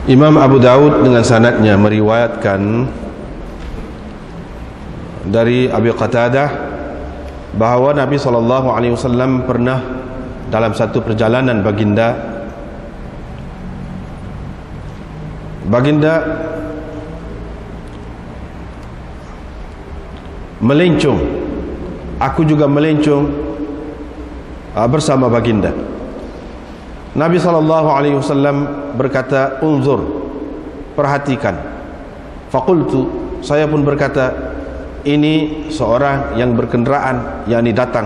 Imam Abu Daud dengan sanadnya meriwayatkan dari Abi Qatadah bahawa Nabi SAW pernah dalam satu perjalanan baginda melencong. Aku juga melencong bersama baginda. Nabi SAW berkata, unzur, perhatikan. Faqultu, saya pun berkata, ini seorang yang berkenderaan, yakni datang.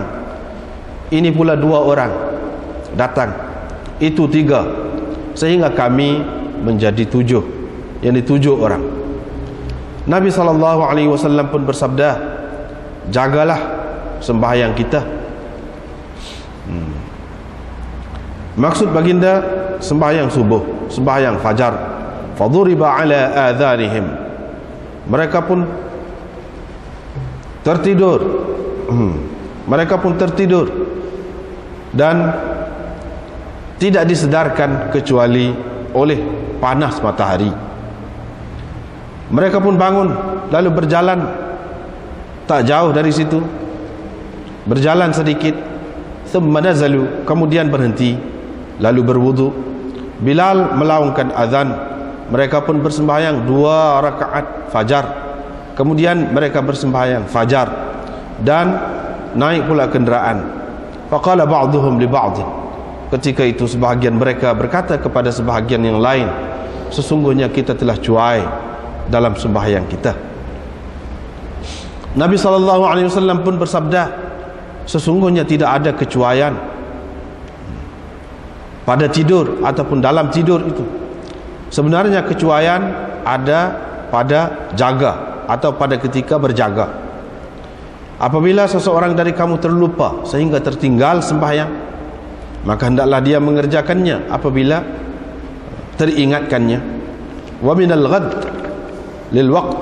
Ini pula dua orang datang. Itu tiga, sehingga kami menjadi tujuh, yakni 7 orang. Nabi SAW pun bersabda, jagalah sembahyang kita. Maksud baginda sembahyang subuh, sembahyang fajar. Faduriba ala adhanihim, mereka pun tertidur. Mereka pun tertidur dan tidak disedarkan kecuali oleh panas matahari. Mereka pun bangun lalu berjalan tak jauh dari situ, berjalan sedikit. Thumma nazalu, kemudian berhenti lalu berwudu. Bilal melaungkan azan, mereka pun bersembahyang 2 rakaat fajar. Kemudian mereka bersembahyang fajar dan naik pula kenderaan. Faqala ba'duhum li ba'd, ketika itu sebahagian mereka berkata kepada sebahagian yang lain, sesungguhnya kita telah cuai dalam sembahyang kita. Nabi SAW pun bersabda, sesungguhnya tidak ada kecuaian pada tidur ataupun dalam tidur itu. Sebenarnya kecuaian ada pada jaga atau pada ketika berjaga. Apabila seseorang dari kamu terlupa sehingga tertinggal sembahyang, maka hendaklah dia mengerjakannya apabila teringatkannya. Wa minal ghad lil waqt,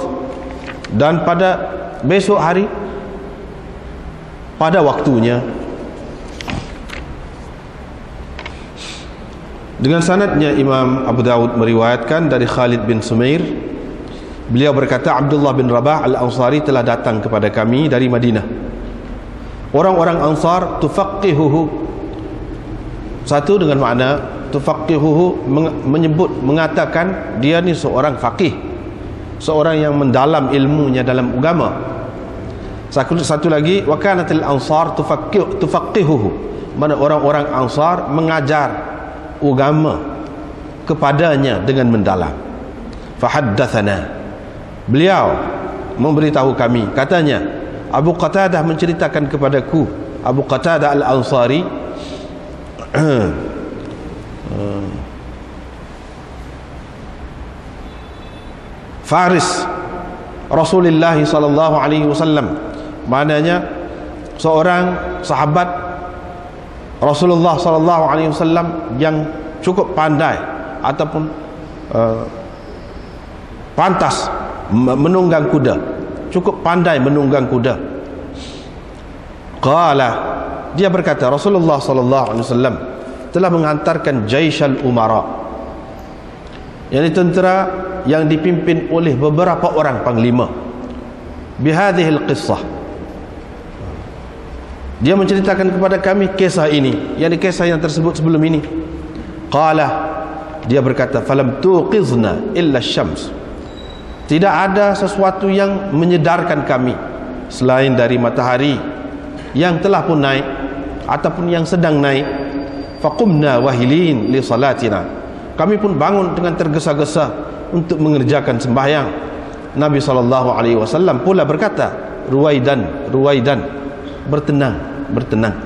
dan pada besok hari pada waktunya. Dengan sanadnya Imam Abu Daud meriwayatkan dari Khalid bin Sumair, beliau berkata, Abdullah bin Rabah al-Ansari telah datang kepada kami dari Madinah. Orang-orang Ansar tufaqihuhu, satu dengan makna tufaqihuhu menyebut, mengatakan dia ni seorang faqih, seorang yang mendalam ilmunya dalam agama. Satu lagi, wa kanatil ansar tufaqihuhu, mana orang-orang Ansar mengajar agama kepadanya dengan mendalam. Fahaddatsana, beliau memberitahu kami, katanya Abu Qatadah menceritakan kepadaku, Abu Qatadah al-Ansari, Faris Rasulullah SAW, maknanya seorang sahabat Rasulullah SAW yang cukup pandai ataupun pantas menunggang kuda, cukup pandai menunggang kuda. Qala, dia berkata, Rasulullah SAW telah menghantarkan Jaisyal Umara, yakni tentera yang dipimpin oleh beberapa orang panglima. Bihadhil qissah, dia menceritakan kepada kami kisah ini, yakni kisah yang tersebut sebelum ini. Qala, dia berkata, falam tuqizna illa syams, tidak ada sesuatu yang menyedarkan kami selain dari matahari yang telah pun naik ataupun yang sedang naik. Faqumna wahilin li salatina, kami pun bangun dengan tergesa-gesa untuk mengerjakan sembahyang. Nabi SAW pula berkata, ruwaidan, ruwaidan, bertenang,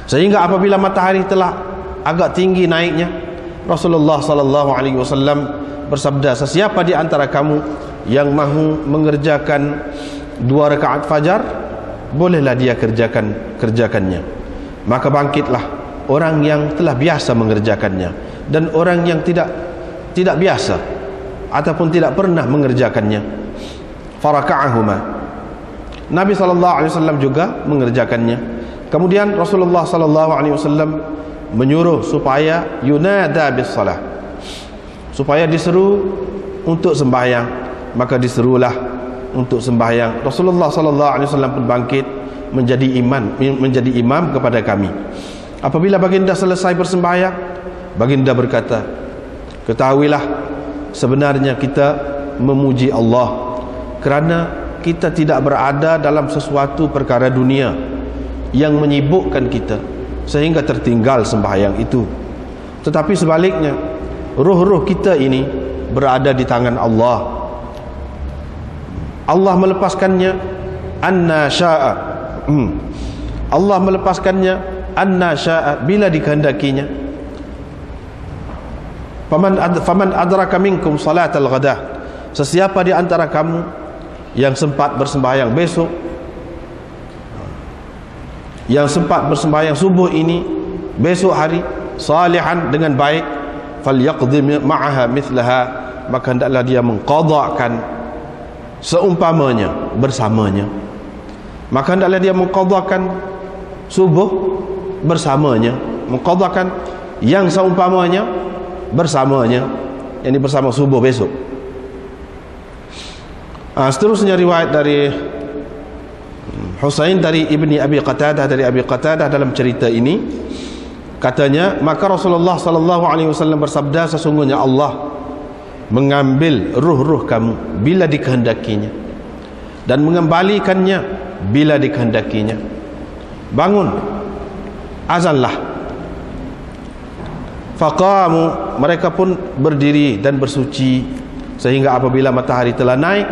sehingga apabila matahari telah agak tinggi naiknya, Rasulullah SAW bersabda, sesiapa di antara kamu yang mahu mengerjakan 2 rakaat fajar, bolehlah dia kerjakannya. Maka bangkitlah orang yang telah biasa mengerjakannya dan orang yang tidak biasa ataupun tidak pernah mengerjakannya. Faraka'ahuma, Nabi SAW juga mengerjakannya. Kemudian Rasulullah SAW menyuruh supaya yunada bis salah, supaya diseru untuk sembahyang, maka diserulah untuk sembahyang. Rasulullah sallallahu alaihi wasallam pun bangkit menjadi imam kepada kami. Apabila baginda selesai bersembahyang, baginda berkata, ketahuilah sebenarnya kita memuji Allah kerana kita tidak berada dalam sesuatu perkara dunia yang menyibukkan kita sehingga tertinggal sembahyang itu. Tetapi sebaliknya, ruh-ruh kita ini berada di tangan Allah. Allah melepaskannya anna sya'a. Allah melepaskannya anna sya'a, bila dikehendakinya. Faman adraka minkum salatal ghadah, sesiapa di antara kamu yang sempat bersembahyang besok, yang sempat bersembahyang subuh ini, besok hari, salihan, dengan baik, falyaqdi ma'aha mithlaha, maka hendaklah dia mengqadhakan seumpamanya bersamanya. Maka hendaklah dia mengqadhakan subuh bersamanya, mengqadhakan yang seumpamanya bersamanya, yang bersama subuh besok. Seterusnya riwayat dari Husain dari Ibni Abi Qatadah, dari Abi Qatadah dalam cerita ini katanya, maka Rasulullah sallallahu alaihi wasallam bersabda, sesungguhnya Allah mengambil ruh-ruh kamu bila dikehendakinya dan mengembalikannya bila dikehendakinya. Bangun, azanlah. Faqamu, mereka pun berdiri dan bersuci, sehingga apabila matahari telah naik,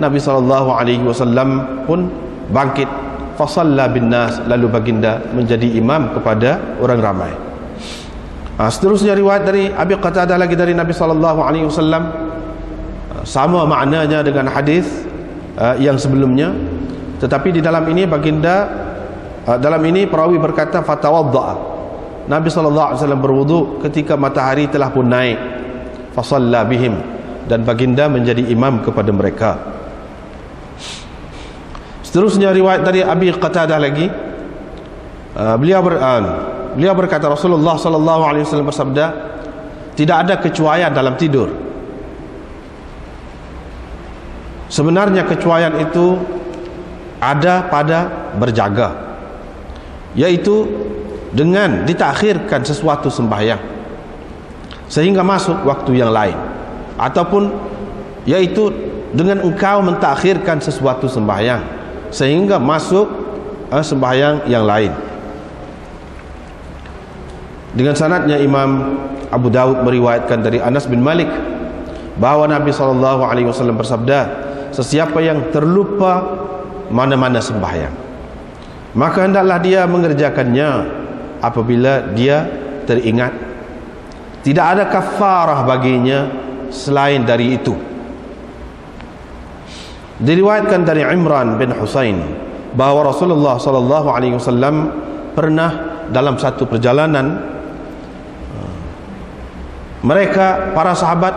Nabi sallallahu alaihi wasallam pun bangkit, fasalla bin nas, lalu baginda menjadi imam kepada orang ramai. Seterusnya riwayat dari Abi Qatadah lagi dari Nabi sallallahu alaihi wasallam, sama maknanya dengan hadis yang sebelumnya, tetapi di dalam ini baginda, dalam ini perawi berkata fatawaddaa, Nabi sallallahu alaihi wasallam berwudu ketika matahari telah pun naik, fasalla bihim, dan baginda menjadi imam kepada mereka. Seterusnya riwayat dari Abi Qatadah lagi, beliau berkata, Rasulullah sallallahu alaihi wasallam bersabda, tidak ada kecuaian dalam tidur. Sebenarnya kecuaian itu ada pada berjaga, yaitu dengan ditakhirkan sesuatu sembahyang sehingga masuk waktu yang lain, ataupun yaitu dengan engkau mentakhirkan sesuatu sembahyang sehingga masuk sembahyang yang lain. Dengan sanadnya Imam Abu Daud meriwayatkan dari Anas bin Malik bahawa Nabi SAW bersabda, sesiapa yang terlupa mana-mana sembahyang, maka hendaklah dia mengerjakannya apabila dia teringat. Tidak ada kafarah baginya selain dari itu. Diriwayatkan dari Imran bin Husain bahawa Rasulullah SAW pernah dalam satu perjalanan, mereka para sahabat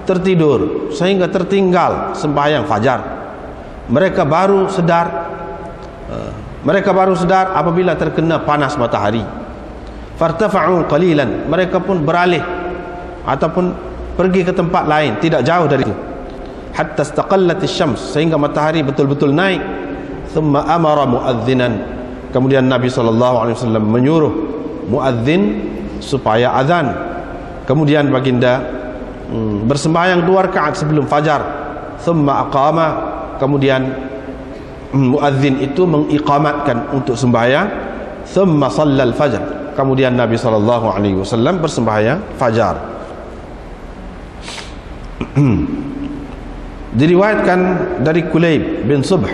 tertidur sehingga tertinggal sembahyang fajar. Mereka baru sedar apabila terkena panas matahari. Fartafa'u qalilan, mereka pun beralih ataupun pergi ke tempat lain tidak jauh dari itu, hatta istaqallat asy-syams, sehingga matahari betul-betul naik. Thumma amara muaddzinan, kemudian Nabi SAW menyuruh muadzin supaya azan. Kemudian baginda bersembahyang 2 rakaat sebelum fajar. Thumma aqama, kemudian muadzin itu mengiqamatkan untuk sembahyang. Thumma shallal fajr, kemudian Nabi SAW bersembahyang fajar. Diriwayatkan dari Kulayb bin Subh,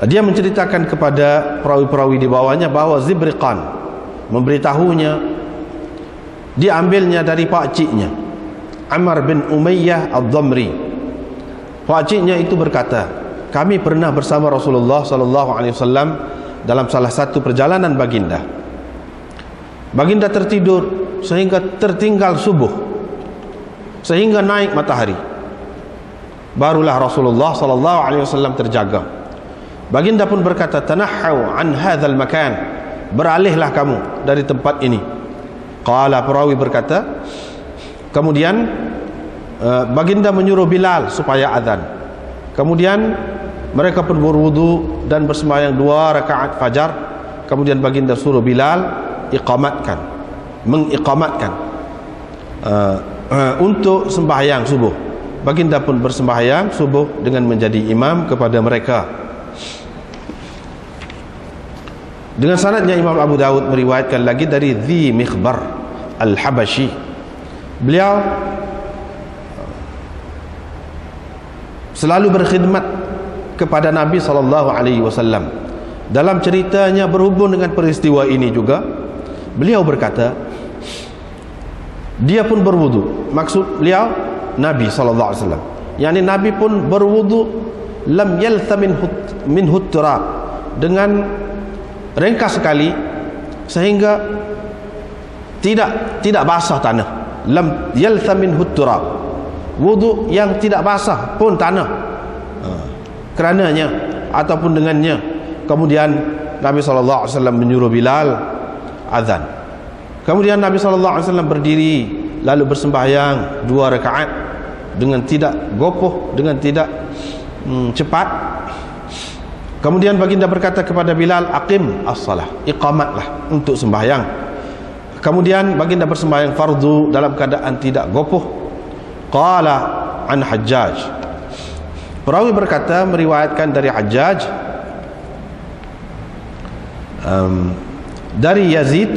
dia menceritakan kepada perawi-perawi di bawahnya bahawa Zibriqan memberitahunya, diambilnya dari pakciknya Amr bin Umayyah Ad-Dhamri. Pakciknya itu berkata, kami pernah bersama Rasulullah SAW dalam salah satu perjalanan baginda. Baginda tertidur sehingga tertinggal subuh, sehingga naik matahari. Barulah Rasulullah SAW terjaga. Baginda pun berkata, tanahau an hadzal makan, beralihlah kamu dari tempat ini. Qala, perawi berkata, Kemudian baginda menyuruh Bilal supaya azan. Kemudian mereka pun berwudu dan bersembahyang 2 rakaat fajar. Kemudian baginda suruh Bilal mengiqamatkan untuk sembahyang subuh. Baginda pun bersembahyang subuh dengan menjadi imam kepada mereka. Dengan sanadnya Imam Abu Dawud meriwayatkan lagi dari Dhi Mikhbar Al-Habashi. Beliau selalu berkhidmat kepada Nabi SAW. Dalam ceritanya berhubung dengan peristiwa ini juga, beliau berkata, dia pun berwudu. Maksud beliau Nabi SAW, yakni Nabi pun berwudu, lam yaltha minhu turab, dengan ringkas sekali sehingga tidak basah tanah. Lam yaltha minhu turab, wudu yang tidak basah pun tanah kerananya ataupun dengannya. Kemudian Nabi SAW menyuruh Bilal azan. Kemudian Nabi SAW berdiri lalu bersembahyang 2 rakaat dengan tidak gopoh, dengan tidak cepat. Kemudian baginda berkata kepada Bilal, aqim as-salah, iqamatlah untuk sembahyang. Kemudian baginda bersembahyang fardu dalam keadaan tidak gopoh. Qala an Hajjaj, perawi berkata meriwayatkan dari Hajjaj dari Yazid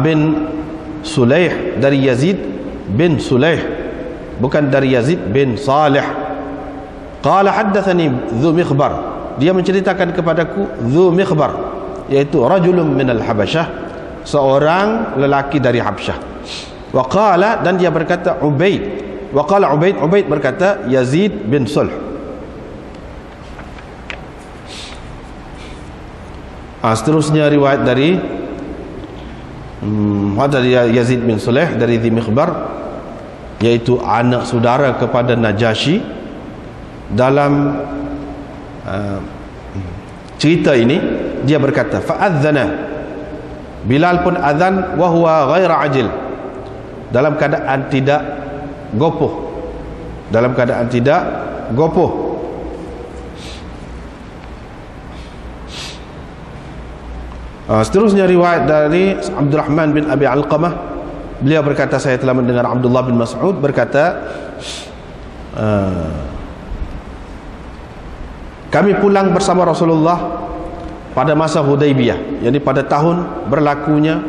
bin Sulaih, dari Yazid bin Sulaih, bukan dari Yazid bin Salih. Qala haddathani Dhu Mikhbar, dia menceritakan kepadaku Dhu Mikhbar, yaitu rajulun minal Habasyah, seorang lelaki dari Habsyah. Wa qala, dan dia berkata Ubaid, wa qala Ubaid berkata Yazid bin Sulh. Seterusnya riwayat dari Yazid bin Sulh dari Dhi Mikhbar, yaitu anak saudara kepada Najasyi. Dalam cerita ini dia berkata, fa'adzana, Bilal pun azan, wa huwa ghaira ajil, dalam keadaan tidak gopoh, dalam keadaan tidak gopoh. Seterusnya riwayat dari Abdurrahman bin Abi Alqamah, beliau berkata, saya telah mendengar Abdullah bin Mas'ud berkata, kami pulang bersama Rasulullah pada masa Hudaybiyah, yakni pada tahun berlakunya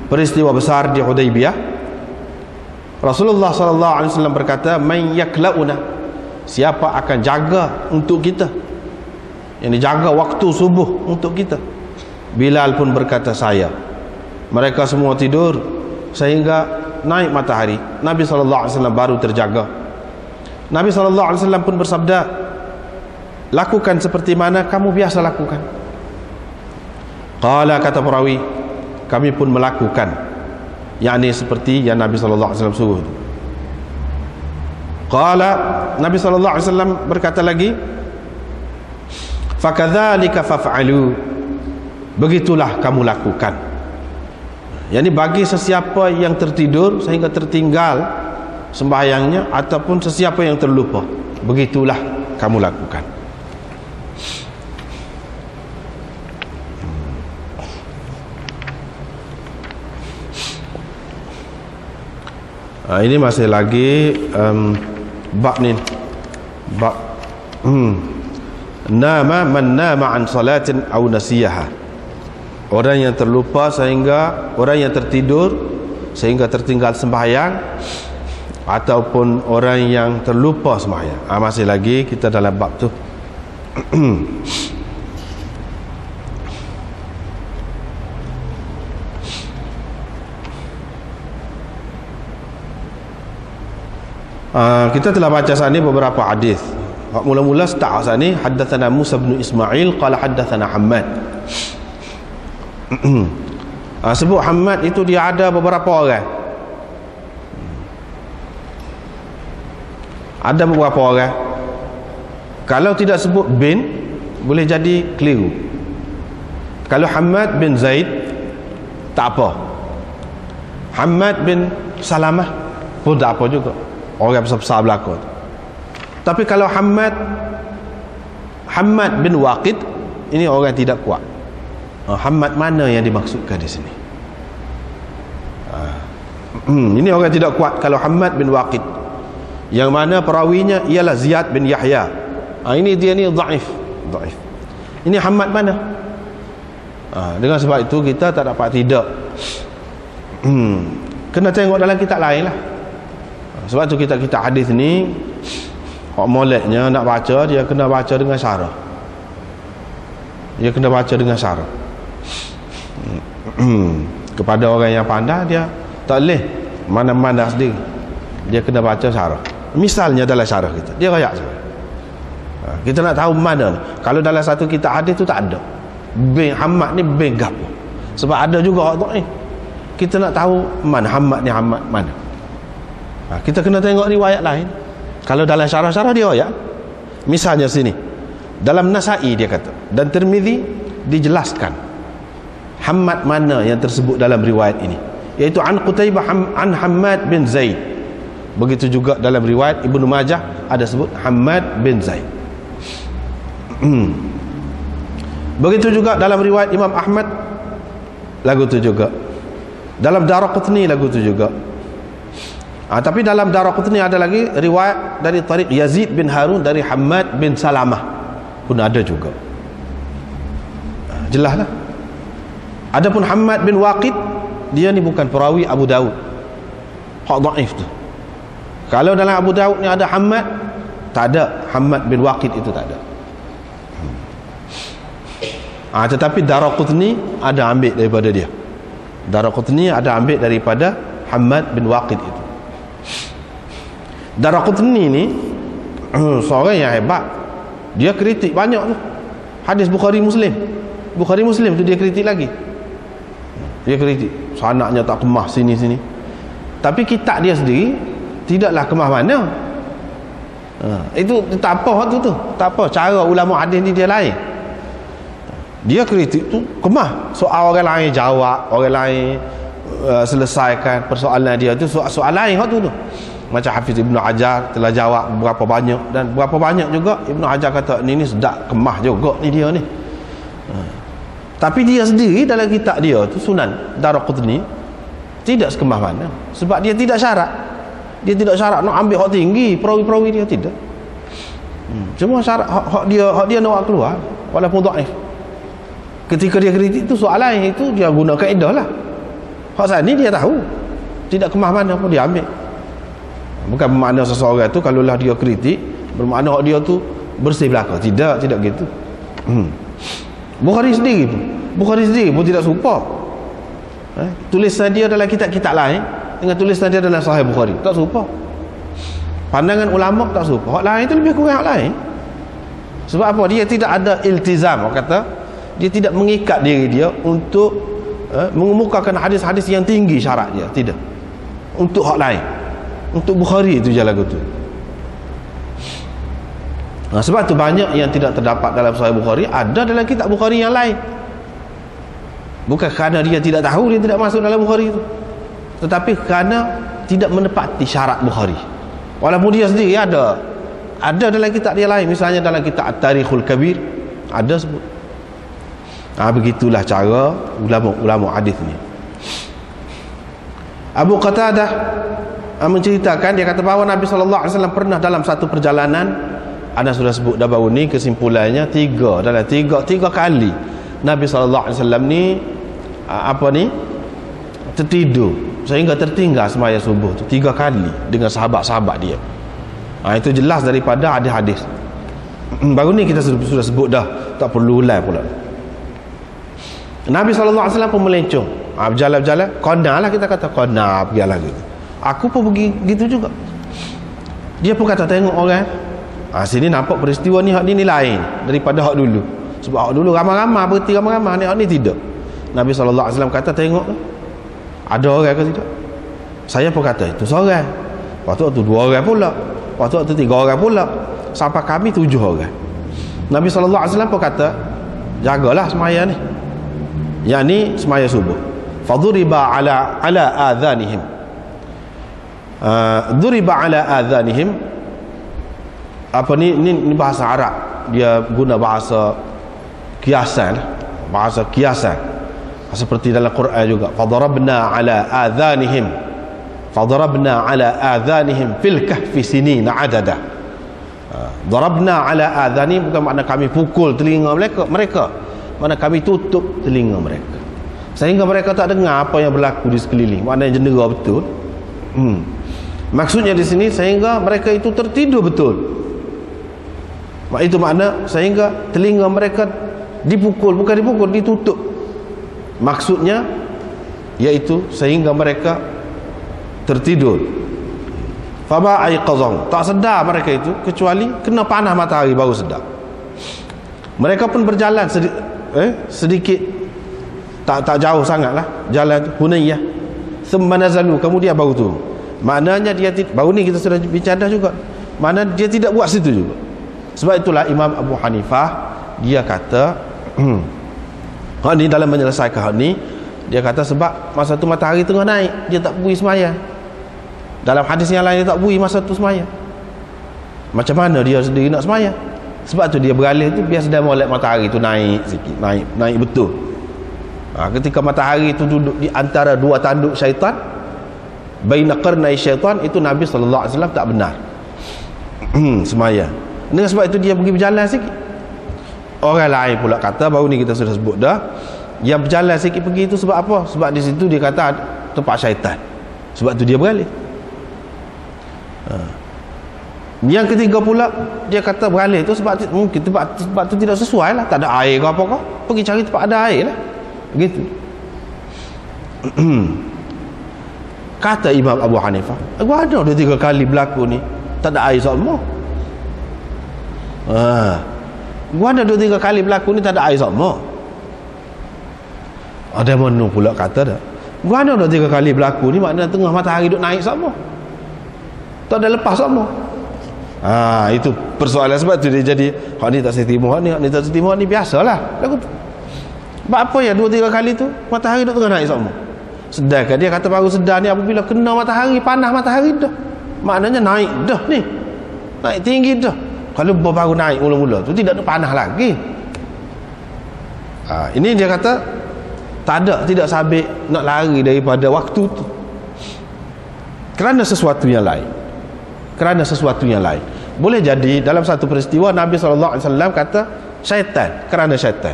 peristiwa besar di Hudaybiyah. Rasulullah SAW berkata, man yaklauna, siapa akan jaga untuk kita, yakni jaga waktu subuh untuk kita. Bilal pun berkata, saya. Mereka semua tidur sehingga naik matahari. Nabi SAW baru terjaga. Nabi SAW pun bersabda, lakukan seperti mana kamu biasa lakukan. Qala, kata perawi, kami pun melakukan, yakni seperti yang Nabi SAW suruh. Qala, Nabi SAW berkata lagi, fakadzalika faf'alu, begitulah kamu lakukan. yakni bagi sesiapa yang tertidur sehingga tertinggal sembahyangnya, ataupun sesiapa yang terlupa, begitulah kamu lakukan. Ini masih lagi bab ni, bab nama man nama an salatin aw nasiyaha, orang yang terlupa sehingga, orang yang tertidur sehingga tertinggal sembahyang, ataupun orang yang terlupa sembahyang. Masih lagi kita dalam bab tu. Kita telah baca saat ini beberapa hadis. Mula-mula start saat ini, haddatsana Musa bin Ismail qala haddatsana Hammad. Sebut Hammad itu dia ada beberapa orang. Ada beberapa orang. Kalau tidak sebut bin, boleh jadi keliru. Kalau Hammad bin Zaid, tak apa. Hammad bin Salamah pun tak apa juga, orang besar-besar belaka. Tapi kalau Hammad bin Waqid, ini orang tidak kuat. Hammad mana yang dimaksudkan di sini? Ini orang tidak kuat kalau Hammad bin Waqid, yang mana perawinya ialah Ziyad bin Yahya. Ini dia ni dhaif. Ini Hammad mana? Dengan sebab itu kita tak dapat tidak kena tengok dalam kitab lain lah. Sebab tu kitab hadis ni hak moleknya nak baca, dia kena baca dengan syarah. Kepada orang yang pandai, dia tak boleh mana-mana sendiri, dia kena baca syarah. Misalnya dalam syarah kita, dia rayak saja. Kita nak tahu mana ni. Kalau dalam satu kitab hadis tu tak ada bin Hammad ni bin gapo, sebab ada juga hak dhaif. Kita nak tahu mana Hammad ni, Hammad mana. Kita kena tengok riwayat lain. Kalau dalam syarah-syarah dia rayak, misalnya sini dalam Nasa'i dia kata, dan Tirmizi dijelaskan Hammad mana yang tersebut dalam riwayat ini, iaitu an Qutaibah an Hammad bin Zaid. Begitu juga dalam riwayat Ibnu Majah ada sebut Hammad bin Zaid. Begitu juga dalam riwayat Imam Ahmad lagu tu juga, dalam Daraqutni lagu tu juga. Tapi dalam Daraqutni ada lagi riwayat dari tariq Yazid bin Harun dari Hammad bin Salamah pun ada juga. Jelaslah. Adapun Hammad bin Waqid, dia ni bukan perawi Abu Daud, hak dhaif tu. Kalau dalam Abu Daud ni ada Hammad, tak ada Hammad bin Waqid, itu tak ada. Tetapi Daraqutni ada ambil daripada dia. Daraqutni ada ambil daripada Hammad bin Waqid itu. Daraqutni ni seorang yang hebat. Dia kritik banyak tu hadis Bukhari Muslim tu, dia kritik lagi. Dia kritik sanadnya tak kemah sini. Tapi kitab dia sendiri tidaklah kemah mana. Itu tak apa tu. Tak apa, cara ulama hadis ni dia lain. Dia kritik tu kemah, soal orang lain jawab, orang lain selesaikan persoalan dia tu, soal lain hak tu. Macam Hafiz Ibnu Hajar telah jawab berapa banyak, dan berapa banyak juga Ibnu Hajar kata ni sedap kemah juga ni dia ni. Tapi dia sendiri dalam kitab dia tu Sunan Daraqutni tidak sekemah mana, sebab dia tidak syarat. Dia tidak syarat nak ambil hak tinggi perawi-perawi dia, tidak. Cuma syarat hak dia nak keluar walaupun dhaif. Ketika dia kritik tu soal lain, itu dia guna kaedah lah. Hak sana ni dia tahu tidak kemah mana pun dia ambil. Bukan bermakna seseorang tu kalau lah dia kritik bermakna hak dia tu bersih belaka. Tidak gitu. Bukhari sendiri pun tidak serupa. Tulisan dia dalam kitab-kitab lain dengan tulisan dia dalam Sahih Bukhari tak serupa. Pandangan ulama tak serupa. Hak lain tu lebih kurang hak lain. Sebab apa? Dia tidak ada iltizam, orang kata dia tidak mengikat diri dia untuk mengemukakan hadis-hadis yang tinggi syarat dia, tidak. Untuk hak lain, untuk Bukhari itu je lagu tu. Sebab tu banyak yang tidak terdapat dalam Sahih Bukhari ada dalam kitab Bukhari yang lain. Bukan kerana dia tidak tahu, dia tidak masuk dalam Bukhari itu, tetapi kerana tidak menepati syarat Bukhari. Walaupun dia sendiri ada dalam kitab dia lain, misalnya dalam kitab At-Tarikhul Kabir ada sebut. Begitulah cara ulama hadis ni. Abu Qatadah menceritakan, dia kata bahawa Nabi SAW pernah dalam satu perjalanan, anda sudah sebut dah baru ni, kesimpulannya tiga kali Nabi SAW ni tertidur sehingga tertinggal sembahyang subuh tu 3 kali dengan sahabat-sahabat dia. Itu jelas daripada hadis-hadis. Baru ni kita sudah sebut dah, tak perlu ulang pula. Nabi SAW pun melencong, berjalan-jalan, qana lah, kita kata qana, pergi lagi. Aku pun pergi gitu juga. Dia pun kata tengok orang, sini nampak peristiwa ni, hak ni lain daripada hak dulu. Sebab hak dulu ramai-ramai, berhenti ramai-ramai, ni hak ni tidak. Nabi SAW kata tengok, ada orang ke tidak? Saya pun kata itu seorang, waktu tu 2 orang pula, waktu tu 3 orang pula, sampai kami 7 orang. Nabi SAW pun kata jagalah semaya ni, yang ni semaya subuh. faduriba ala adhanihim. Duriba ala adhanihim, apa ni bahasa Arab, dia guna bahasa kiasan, seperti dalam Quran juga, fadarabna ala adhanihim fil kahfi sinina adada. Darabna ala adhanihim bukan makna kami pukul telinga mereka, makna kami tutup telinga mereka sehingga mereka tak dengar apa yang berlaku di sekeliling, maknanya jendera betul. Maksudnya di sini sehingga mereka itu tertidur betul. Itu makna sehingga telinga mereka dipukul, bukan dipukul, ditutup. Maksudnya yaitu sehingga mereka tertidur. Fama aiqazan, tak sedar mereka itu kecuali kena panah matahari baru sedar. Mereka pun berjalan sedikit, tak jauh sangatlah jalan Hunayyah. Thumma nazalu, kemudian baru turun. Maknanya dia baru ni kita sudah bicara juga, makna dia tidak buat situ juga. Sebab itulah Imam Abu Hanifah dia kata ni dalam menyelesaikan hal ni, dia kata sebab masa tu matahari tengah naik, dia tak bui semaya. Dalam hadis yang lain dia tak bui masa tu semaya. Macam mana dia sendiri nak semaya? Sebab tu dia beralih tu biar sedang molek matahari tu naik sikit, naik betul. Ketika matahari itu duduk di antara dua tanduk syaitan, baina qarnai syaitan, itu Nabi SAW tak benar semaya. Dengan sebab itu dia pergi berjalan sikit. Orang lain pula kata, baru ni kita sudah sebut dah, yang berjalan sikit pergi itu sebab apa? Sebab di situ dia kata tempat syaitan, sebab tu dia beralih. Yang ketiga pula dia kata beralih itu sebab mungkin tempat tu tidak sesuai lah, tak ada air ke apa ke, pergi cari tempat ada air lah, begitu. Kata Imam Abu Hanifah, gua ada 2-3 kali berlaku ni tak ada air sama. Gua ada 2-3 kali berlaku ni tak ada air sama. Ada mana pula kata dah, gua ada 2-3 kali berlaku ni maknanya tengah matahari duk naik sama, tak ada lepas sama. Itu persoalan. Sebab tu dia jadi hak ni tak setimah, hak ni tak setimah, ni biasalah lagu tu. Sebab apa ya 2-3 kali tu matahari duk tengah naik sama. Sedangkan dia kata baru sedar ni apabila kena matahari, panas matahari dah, maknanya naik dah ni, naik tinggi dah. Kalau baru naik mula-mula tu tidak ada panas lagi. Ini dia kata tidak sabit nak lari daripada waktu tu kerana sesuatu yang lain. Boleh jadi dalam satu peristiwa Nabi SAW kata syaitan, kerana syaitan.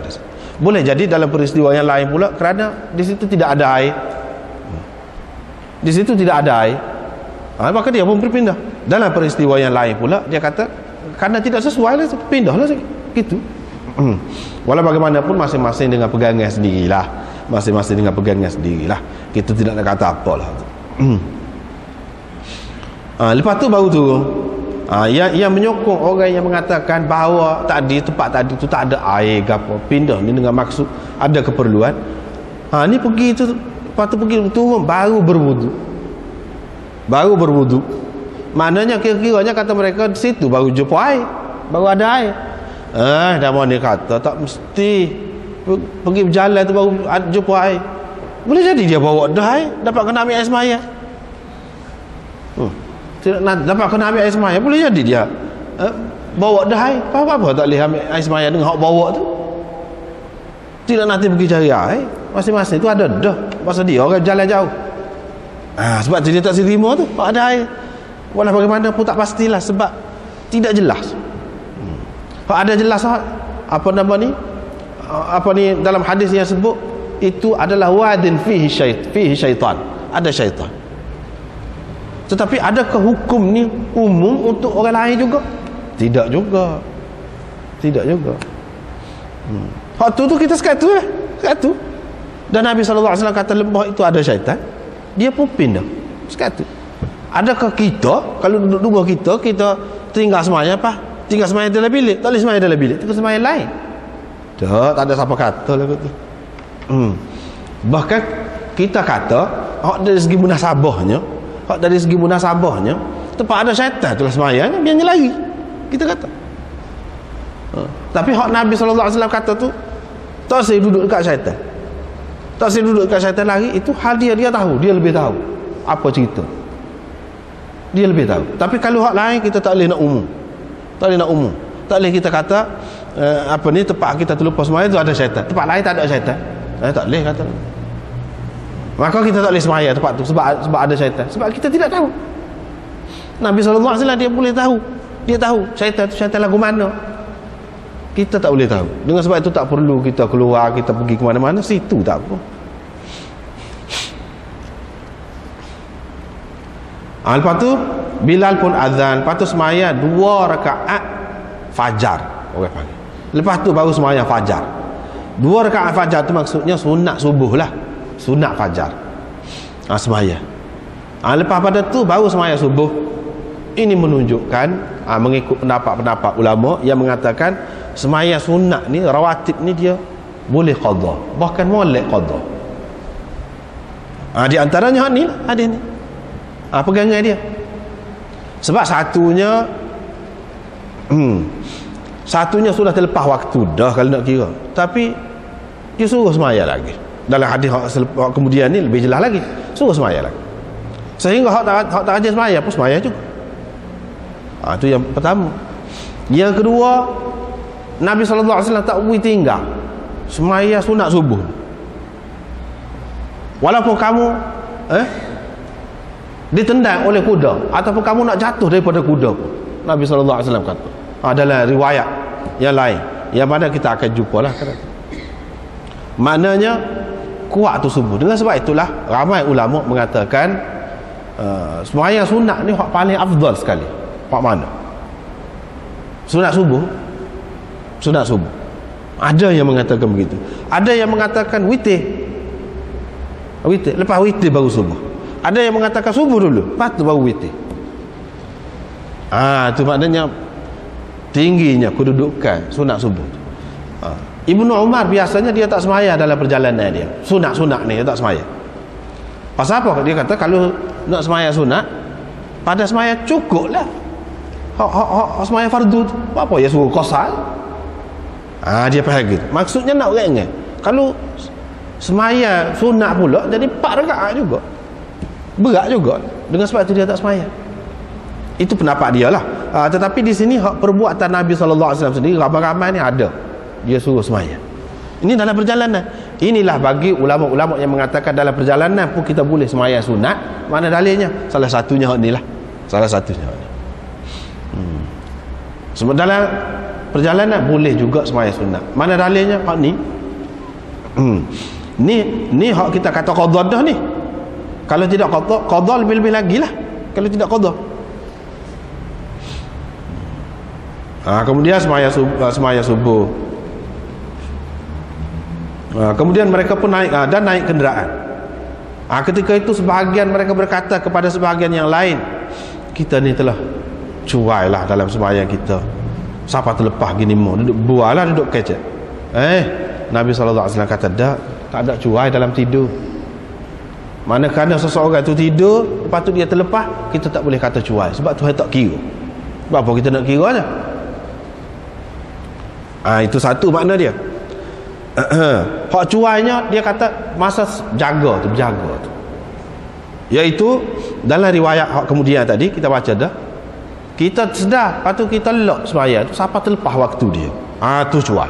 Boleh jadi dalam peristiwa yang lain pula kerana di situ tidak ada air. Maka dia pun berpindah. Dalam peristiwa yang lain pula dia kata kerana tidak sesuai lah, pindahlah gitu. Walau bagaimanapun masing-masing dengan pegangan sendirilah. Kita tidak nak kata apalah. Lepas tu baru turun. Yang menyokong orang yang mengatakan bahawa tempat tadi tu tak ada air ke apa, pindah ni dengan maksud ada keperluan. Ni pergi tu, lepas tu pergi turun baru berwudu. Maknanya kira-kiranya kata mereka di situ baru jumpa air, baru ada air. Dah mana kata tak mesti pergi berjalan tu baru jumpa air. Boleh jadi dia bawa dah air, dapat kena ambil air semaya. Dapat kena ambil air semaya, boleh jadi dia bawa dah air. Apa-apa tak boleh ambil air semaya dengan hak bawa tu. Tidak nanti pergi cari air, masing-masing tu ada dah. Masa dia orang jalan jauh. Sebab tu dia tak terima tu, ada air. Walau bagaimanapun tak pastilah sebab tidak jelas. Ada jelas apa ni dalam hadis yang sebut itu adalah wadin fihi syaitan, ada syaitan. Tetapi adakah hukum ni umum untuk orang lain juga? Tidak juga. Hak tu kita sekat tu. Dan Nabi SAW kata lembah itu ada syaitan, dia pun pindah sekat tu. Adakah kita kalau duduk kita tinggal semaya apa? Tinggal semaya dalam bilik, tak boleh semaya dalam bilik, tinggal semaya lain. Tak ada siapa kata lah tu. Bahkan kita kata dari segi munasabahnya tempat ada syaitan itulah semayanya, biarnya lari, kita kata. Tapi hak Nabi SAW kata tu tak saya duduk dekat syaitan, Tak boleh duduk dekat syaitan lagi. Itu hal dia tahu, dia lebih tahu apa cerita, dia lebih tahu. Tapi kalau hak lain kita tak boleh nak umum, tak boleh kita kata tempat kita terlupa semaya tu ada syaitan, tempat lain tak ada syaitan, tak boleh kata. Maka kita tak boleh semaya tempat tu sebab ada syaitan, sebab kita tidak tahu. Nabi SAW dia boleh tahu, dia tahu syaitan tu syaitan lagu mana, kita tak boleh tahu. Dengan sebab itu tak perlu kita keluar, kita pergi ke mana-mana, situ tak apa. Lepas tu Bilal pun azan, lepas tu semaya 2 rakaat fajar, orang panggil. Lepas tu baru semaya fajar. 2 rakaat fajar tu maksudnya sunat subuh lah, sunat fajar. Semaya. Lepas pada tu baru semaya subuh. Ini menunjukkan mengikut pendapat-pendapat ulama yang mengatakan semaya sunat ni, rawatib ni dia boleh qada, bahkan molek qada. Di antaranya ni lah, hadis ni. Pegangan dia. Sebab satunya sudah terlepas waktu dah kalau nak kira, tapi dia suruh semaya lagi. Dalam hadis kemudian ni lebih jelas lagi, suruh semaya lagi, sehingga hak tak rajin semaya pun semaya juga. Itu yang pertama. Yang kedua, Nabi SAW tak boleh tinggal semaya sunat subuh, walaupun kamu ditendang oleh kuda ataupun kamu nak jatuh daripada kuda pun. Nabi SAW kata dalam riwayat yang lain yang mana kita akan jumpa lah, maknanya kuat tu subuh. Dengan sebab itulah ramai ulama mengatakan sembahyang sunat ni hak paling afdal sekali. Hak mana? Sunat subuh. Ada yang mengatakan begitu, ada yang mengatakan witir, lepas witir baru subuh. Ada yang mengatakan subuh dulu, lepas tu baru witir. Itu maknanya tingginya kedudukan sunat subuh. Ibnu Umar biasanya dia tak semaya dalam perjalanan dia. Sunat ni dia tak semaya. Pasal apa? Dia kata kalau nak semaya sunat, pada semaya cukup lah. Hak semaya fardu tu, apa ya suruh qasar? Dia faham gitu. Maksudnya nak orang ingat, kalau semaya sunat pula jadi 4 rakaat juga, berat juga. Dengan sebab itu dia tak semaya. Itu pendapat dia lah. Tetapi di sini hak perbuatan Nabi SAW sendiri ramai-ramai ni ada, dia suruh semaya. Ini dalam perjalanan. Inilah bagi ulama-ulama yang mengatakan dalam perjalanan pun kita boleh semaya sunat. Mana dalilnya? Salah satunya hak ni lah. Sebab dalam perjalanan boleh juga semaya sunat. Mana dalilnya? Hak ni. Ni hak kita kata qada dah ni. Kalau tidak qada lebih-lebih lagi lah. Kalau tidak qada. Kemudian semaya subuh. Kemudian mereka pun naik dan naik kenderaan. Ketika itu sebahagian mereka berkata kepada sebahagian yang lain, kita ni telah cuai lah dalam sembahyang kita. Siapa terlepas gini mau duduk bualah, duduk kecek. Nabi SAW kata tak ada cuai dalam tidur. Manakala seseorang itu tidur, lepas tu dia terlepas, kita tak boleh kata cuai, sebab Tuhan tak kira. Sebab apa kita nak kira aja? Itu satu makna dia. Hak cuainya dia kata masa berjaga tu, iaitu dalam riwayat hak kemudian tadi kita baca dah, kita sedar, lepas tu kita lock sembahyang tu siapa terlepas waktu dia. Tu cuai.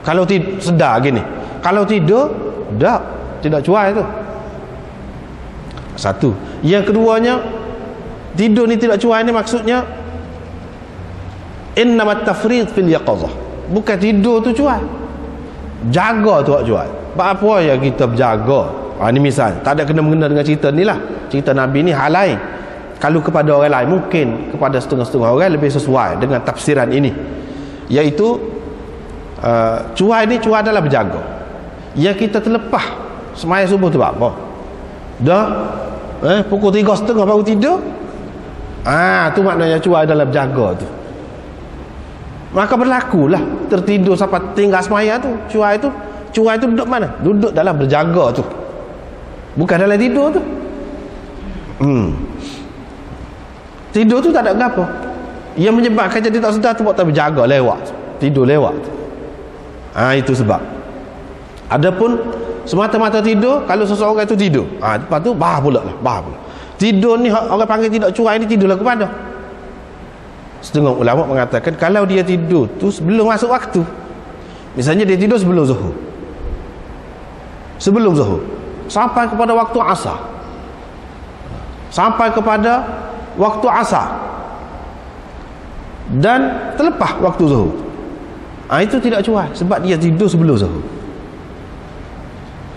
Kalau sedar gini, kalau tidur tidak cuai tu. Satu. Yang keduanya, tidur ni tidak cuai ni maksudnya innamat tafrid fil yaqazah. Bukan tidur tu cuai, jaga tu hak cuai. Apa yang kita berjaga? Ni misal, tak ada kena-mengena dengan cerita ni lah. Cerita Nabi ni hal lain. Kalau kepada orang lain, mungkin kepada setengah-setengah orang lebih sesuai dengan tafsiran ini, iaitu cuai ni cuai adalah berjaga. Yang kita terlepas semaya subuh tu apa? Dah pukul 3.30 baru tidur. Tu maknanya cuai adalah berjaga tu. Maka berlakulah tertidur sampai tinggal semaya tu. Cuai tu duduk mana? Duduk dalam berjaga tu, bukan dalam tidur tu. Tidur tu tak ada apa yang menyebabkan jadi tak sedar tu, buat tak berjaga, lewat tidur lewat. Itu sebab. Adapun semata-mata tidur. Kalau seseorang itu tidur, lepas tu bah pula. Tidur ni orang panggil tidak cuai ni, tidurlah kepada. Setengah ulama mengatakan kalau dia tidur tu sebelum masuk waktu, misalnya dia tidur sebelum zuhur sampai kepada waktu asar, dan terlepas waktu zuhur, itu tidak cuai sebab dia tidur sebelum zuhur.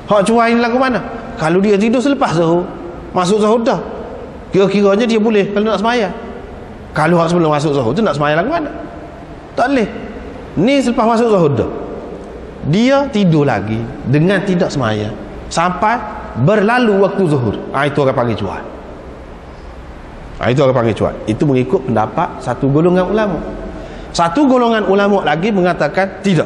Hak cuai ni lagu mana? Kalau dia tidur selepas zuhur, masuk zuhur dah, kira-kiranya dia boleh kalau nak sembahyang. Kalau hak sebelum masuk zuhur tu nak sembahyang lagu mana? Tak boleh. Ni selepas masuk zuhur dah, dia tidur lagi dengan tidak sembahyang sampai berlalu waktu zuhur. Itu orang panggil cuai. Itu mengikut pendapat satu golongan ulama. Satu golongan ulama lagi mengatakan tidak.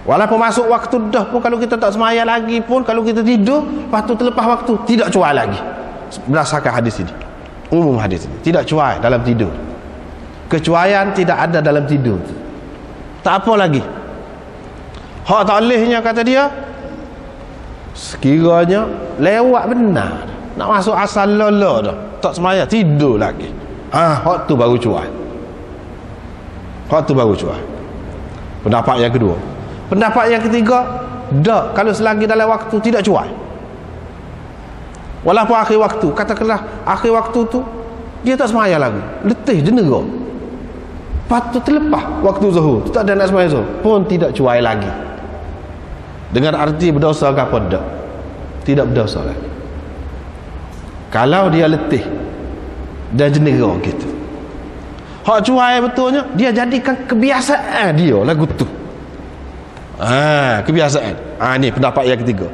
Walaupun masuk waktu dah pun, kalau kita tak sembahyang lagi pun, kalau kita tidur lepas tu terlepas waktu, tidak cuai lagi. Berdasarkan hadis ini, umum hadis ini, tidak cuai dalam tidur. Kecuaian tidak ada dalam tidur. Tak apa lagi. Hak tak bolehnya kata dia, sekiranya lewat benar, nak masuk asal lola dah, tak sembahyang, tidur lagi, hak tu baru cuai. Pendapat yang kedua. Pendapat yang ketiga, dak, kalau selagi dalam waktu tidak cuai. Walaupun akhir waktu, katakanlah akhir waktu tu dia tak sembahyang lagi, letih jenera, lepas tu terlepas waktu zuhur, tak ada nak sembahyang zuhur, pun tidak cuai lagi. Dengan arti berdosa ke apa? Tak, tidak berdosa lagi. Kalau dia letih dan jenera gitu. Hak cuai betulnya, dia jadikan kebiasaan dia lagu tu. Kebiasaan. Ni pendapat yang ketiga.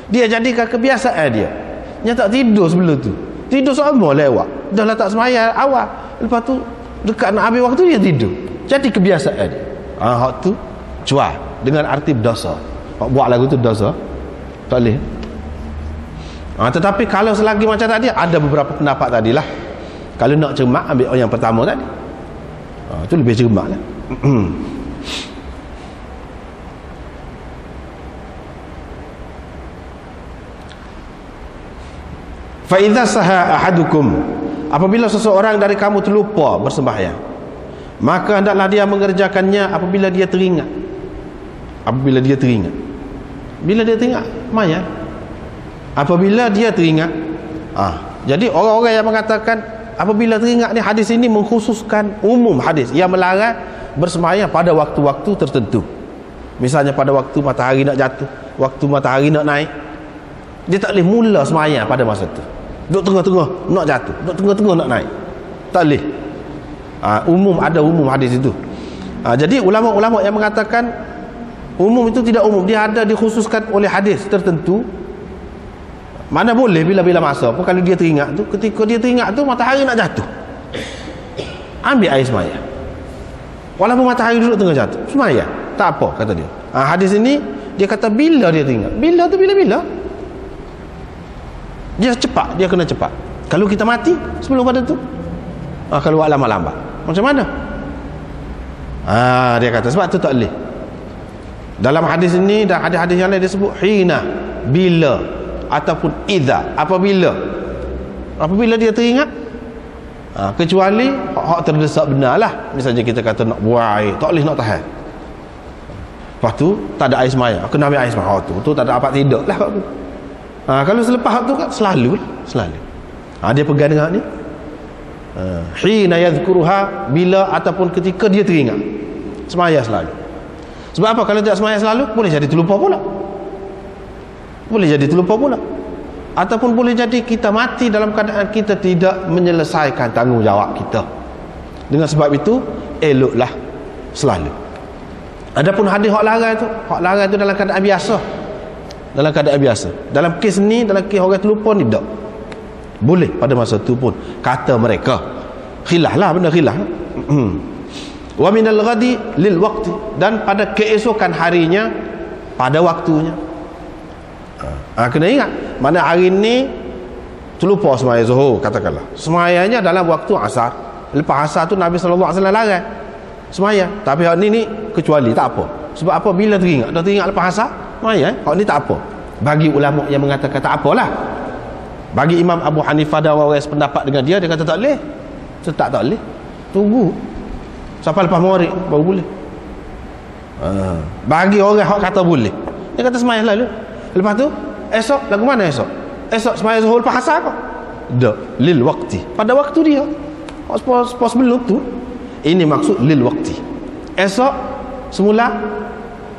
Dia jadikan kebiasaan dia. Dia tak tidur sebelum tu. Tidur sama lewat. Dah lah tak sembahyang awal. Lepas tu dekat nak habis waktu dia tidur. Jadi kebiasaan dia. Hak tu cuai dengan arti berdosa. Hak buat lagu tu dosa. Tak boleh. Tetapi kalau selagi macam tadi, ada beberapa pendapat tadilah. Kalau nak cermat, ambil yang pertama tadi. Itu lebih cermat lah. Fa idza saha ahadukum, apabila seseorang dari kamu terlupa bersembahyang, maka hendaklah dia mengerjakannya apabila dia teringat. Bila dia teringat maya. Apabila dia teringat. Jadi orang-orang yang mengatakan apabila teringat ni, hadis ini mengkhususkan umum hadis yang melarang bersembahyang pada waktu-waktu tertentu. Misalnya pada waktu matahari nak jatuh, waktu matahari nak naik, dia tak boleh mula sembahyang pada masa tu. Duduk tengah-tengah nak jatuh, duduk tengah-tengah nak naik, tak boleh. Ada umum hadis itu. Jadi ulama-ulama yang mengatakan umum itu tidak umum, dia ada dikhususkan oleh hadis tertentu. Mana boleh bila-bila masa pun, kalau dia teringat tu, ketika dia teringat tu matahari nak jatuh, ambil air sembahyang. Walaupun matahari duduk tengah jatuh, sembahyang, tak apa kata dia. Hadis ini dia kata bila dia teringat. Bila tu bila-bila. Dia cepat, dia kena cepat. Kalau kita mati sebelum pada tu, kalau buat lambat-lambat, macam mana? Dia kata sebab tu tak boleh. Dalam hadis ini dan hadis-hadis yang lain dia sebut hina, bila, ataupun idza, apabila dia teringat. Kecuali hak terdesak benar lah. Misalnya kita kata nak buang air, tak boleh nak tahan, lepas tu tak ada air sembahyang, kena ambil air sembahyang, tu tak ada apa tidak lah. Kalau selepas tu kan selalu. Dia pegang dengan ni, hina yadhkuruha, bila ataupun ketika dia teringat, sembahyang selalu. Sebab apa? Kalau tak sembahyang selalu, boleh jadi terlupa pula. Ataupun boleh jadi kita mati dalam keadaan kita tidak menyelesaikan tanggungjawab kita. Dengan sebab itu, eloklah selalu. Adapun hadis hak larang itu dalam keadaan biasa. Dalam kes ni, dalam kes orang terlupa ni, tak boleh pada masa tu pun, kata mereka. Khilaf lah, benda khilaf. Wa minal ghadi lil waqti, dan pada keesokan harinya pada waktunya. Kena ingat, mana hari ni terlupa sembahyang zuhur, katakanlah sembahyangnya dalam waktu asar. Lepas asar tu Nabi SAW larang sembahyang. Tapi hak ni kecuali tak apa. Sebab apa? Bila teringat, dah teringat lepas asar sembahyang, hak ni tak apa. Bagi ulama yang mengatakan tak apalah. Bagi Imam Abu Hanifah dan orang sependapat dengan dia kata tak boleh. Tak boleh. Tunggu sampai lepas maghrib baru boleh. Bagi orang yang kata boleh, dia kata sembahyang lalu. Lepas tu esok lagu mana esok? Esok sembahyang zuhur lepas asar kau? Tak, lil waqti. Pada waktu dia. Pas sebelum tu. Ini maksud lil waqti. Esok semula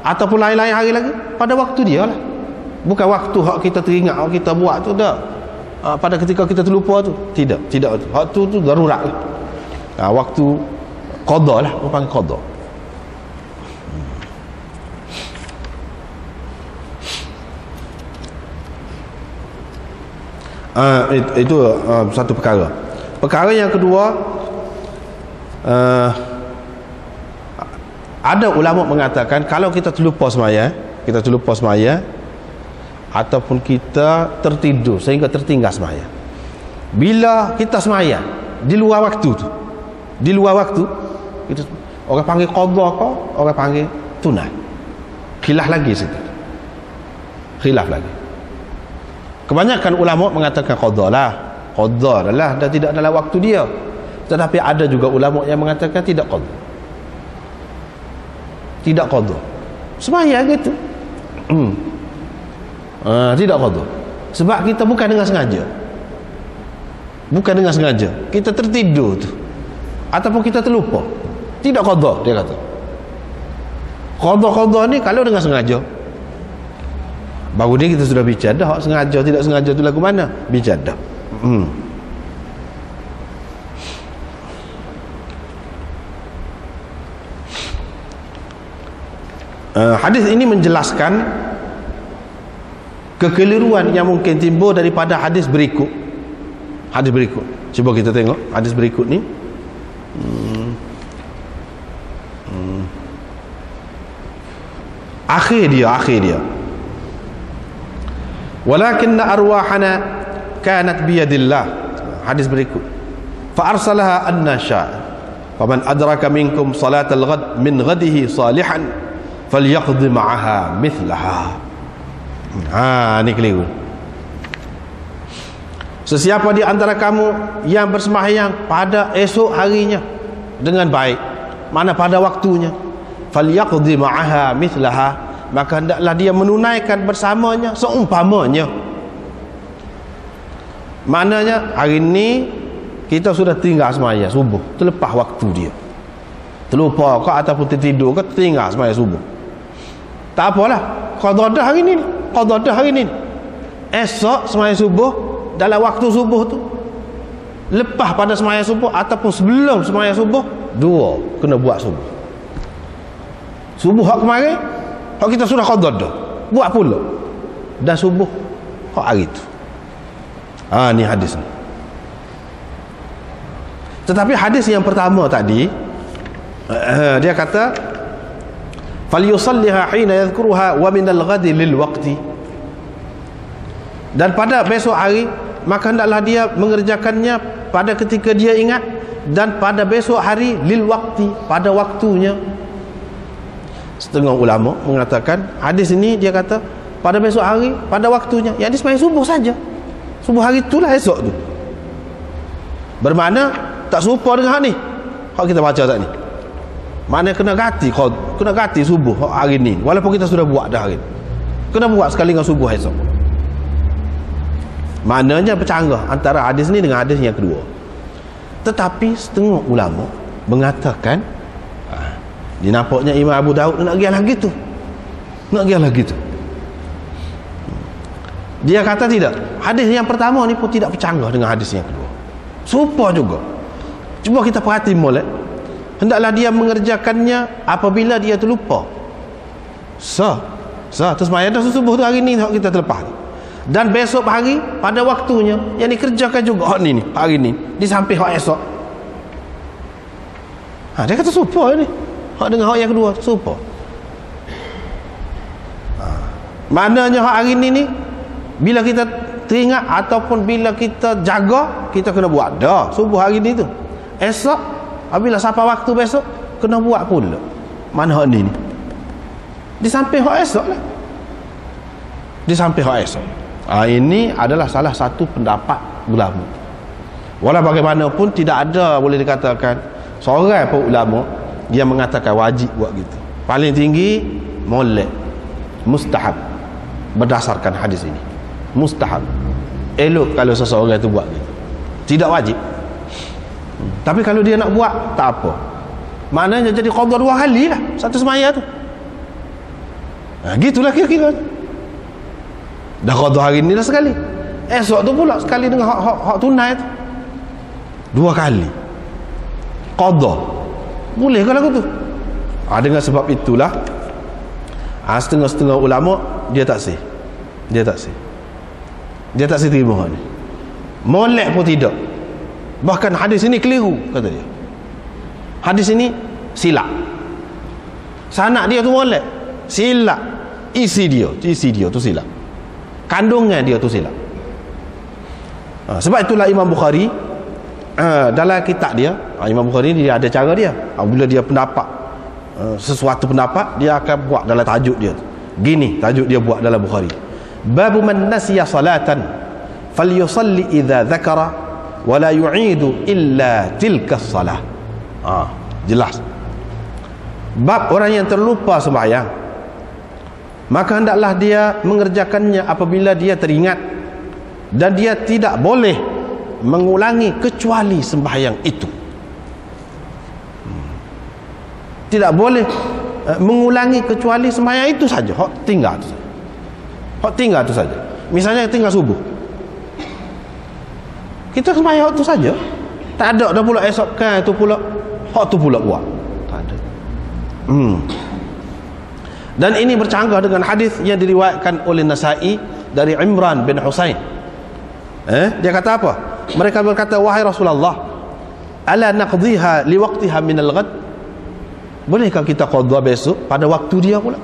ataupun lain-lain hari lagi pada waktu dia lah. Bukan waktu hak kita teringat hak kita buat tu dah. Pada ketika kita terlupa tu tidak hak tu darurat lah. Waktu qada lah, orang panggil qada. Itu satu perkara. Perkara yang kedua, ada ulama mengatakan kalau kita terlupa sembahyang ataupun kita tertidur sehingga tertinggal sembahyang, bila kita sembahyang di luar waktu tu, kita, orang panggil qada ke orang panggil tunai, khilaf lagi situ, kebanyakan ulama mengatakan qada lah dan tidak dalam waktu dia. Tetapi ada juga ulama yang mengatakan tidak qada sembahyang gitu. Tidak qada sebab kita bukan dengan sengaja, kita tertidur tu ataupun kita terlupa, tidak qada. Dia kata qada ni kalau dengan sengaja, baru dia kita sudah bicara dah. Hak sengaja tidak sengaja tu lagu mana bicara dah. Hadis ini menjelaskan kekeliruan yang mungkin timbul daripada hadis berikut. Cuba kita tengok hadis berikut ni. Akhir dia walakinna arwahana kanat biyadillah. Hadis berikut, fa arsalaha annasha faman adraka minkum salatal ghad min ghadihi salihan falyaqdi ma'aha mithlaha. Ni keliru. Sesiapa di antara kamu yang bersembahyang pada esok harinya dengan baik, mana pada waktunya, falyaqdi ma'aha mithlaha, maka hendaklah dia menunaikan bersamanya seumpamanya. Maknanya hari ni kita sudah tinggal sembahyang subuh, terlepas waktu dia, terlupa ke ataupun tertidur ke, tinggal sembahyang subuh, tak apalah, qada dah hari ni, esok sembahyang subuh dalam waktu subuh tu, lepas pada sembahyang subuh ataupun sebelum sembahyang subuh, dua kena buat subuh hak kemarin hak kita sudah qada dah, buat pula, dan subuh hak hari tu. Ni hadis ni. Tetapi hadis yang pertama tadi, dia kata falyusalliha hina yadhkuruha wa min al-ghadi lil waqti, dan pada besok hari maka hendaklah dia mengerjakannya pada ketika dia ingat, dan pada besok hari lil waqti, pada waktunya. Setengah ulama mengatakan hadis ini dia kata pada besok hari pada waktunya, yang sembahyang subuh saja, subuh hari itulah esok tu. Bermakna tak serupa dengan hak ni hak kita baca tak ni. Maknanya kena ganti subuh hari ni, walaupun kita sudah buat dah hari ni, kena buat sekali dengan subuh esok. Maknanya bercanggah antara hadis ni dengan hadis yang kedua. Tetapi setengah ulama mengatakan nampaknya Imam Abu Daud nak pergi lagi tu. Dia kata tidak, hadis yang pertama ni pun tidak bercanggah dengan hadis yang kedua, serupa juga. Cuba kita perhati molek, hendaklah dia mengerjakannya apabila dia terlupa. Terus sembahyang dah subuh tu hari ni kita terlepas, dan besok hari pada waktunya, yang dikerjakan juga hak ni hari ni di samping hak esok. Dia kata serupa ni hak dengan hak yang kedua, serupa. Maknanya hak hari ni bila kita teringat ataupun bila kita jaga, kita kena buat dah subuh hari ni tu. Esok apabila sampai waktu besok kena buat pula. Mana hak ni di samping hak esok lah. Dia sampai hak esok. Ini adalah salah satu pendapat ulama. Walau bagaimanapun tidak ada boleh dikatakan seorang pun ulama dia mengatakan wajib buat gitu. Paling tinggi molek, mustahab berdasarkan hadis ini. Mustahab. Elok kalau seseorang itu buat gitu. Tidak wajib. Tapi kalau dia nak buat tak apa. Maknanya jadi qadha 2 kali lah satu semaya tu. Gitulah kira-kira. Dah qadha hari ni dah sekali. Esok tu pula sekali dengan hak tunai tu. 2 kali. Qadha. Boleh ke lagu tu? Dengan sebab itulah setengah-setengah ulama dia tak sih. Dia tak terima hal ni. Molek pun tidak. Bahkan hadis ini keliru kata dia. Hadis ini silap. Sanak dia tu molek, silap. Isi dia tu silap. Kandungan dia tu silap. Sebab itulah Imam Bukhari dalam kitab dia, Imam Bukhari dia ada cara dia. Bila dia pendapat sesuatu pendapat, dia akan buat dalam tajuk dia. Gini tajuk dia buat dalam Bukhari. Babu man nasiya salatan falyusalli idza dzakara wa la yu'idu illa tilka salah. Jelas. Bab orang yang terlupa sembahyang, maka hendaklah dia mengerjakannya apabila dia teringat, dan dia tidak boleh mengulangi kecuali sembahyang itu. Tidak boleh mengulangi kecuali sembahyang itu saja. Hak tinggal tu saja. Misalnya tinggal subuh, kita sembahyang itu saja. Tak ada dah pula esokkan itu pula hak tu pula buat. Tak ada. Dan ini bercanggah dengan hadis yang diriwayatkan oleh Nasa'i dari Imran bin Husain. Dia kata apa? Mereka berkata, wahai Rasulullah, ala naqdiha liwaqtiha min al-ghad? Bolehkah kita qadha besok pada waktu dia pula?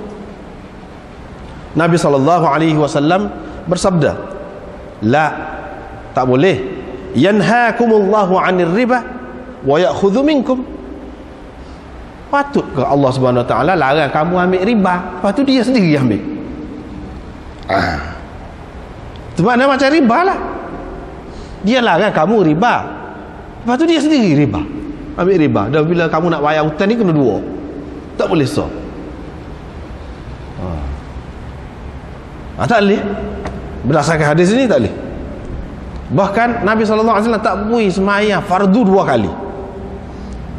Nabi SAW bersabda, la, tak boleh. Yanhaakumullahu 'anil riba wa ya'khudhu minkum. Patutkah Allah Subhanahu wa taala larang kamu ambil riba, lepas tu dia sendiri ambil? Itu makna macam riba lah. Dia larang kamu riba, lepas tu dia sendiri riba, ambil riba. Dan bila kamu nak bayar hutang ni kena dua, tak boleh so. Tak boleh. Berdasarkan hadis ini tak boleh. Bahkan Nabi SAW tak boleh sembahyang fardu 2 kali.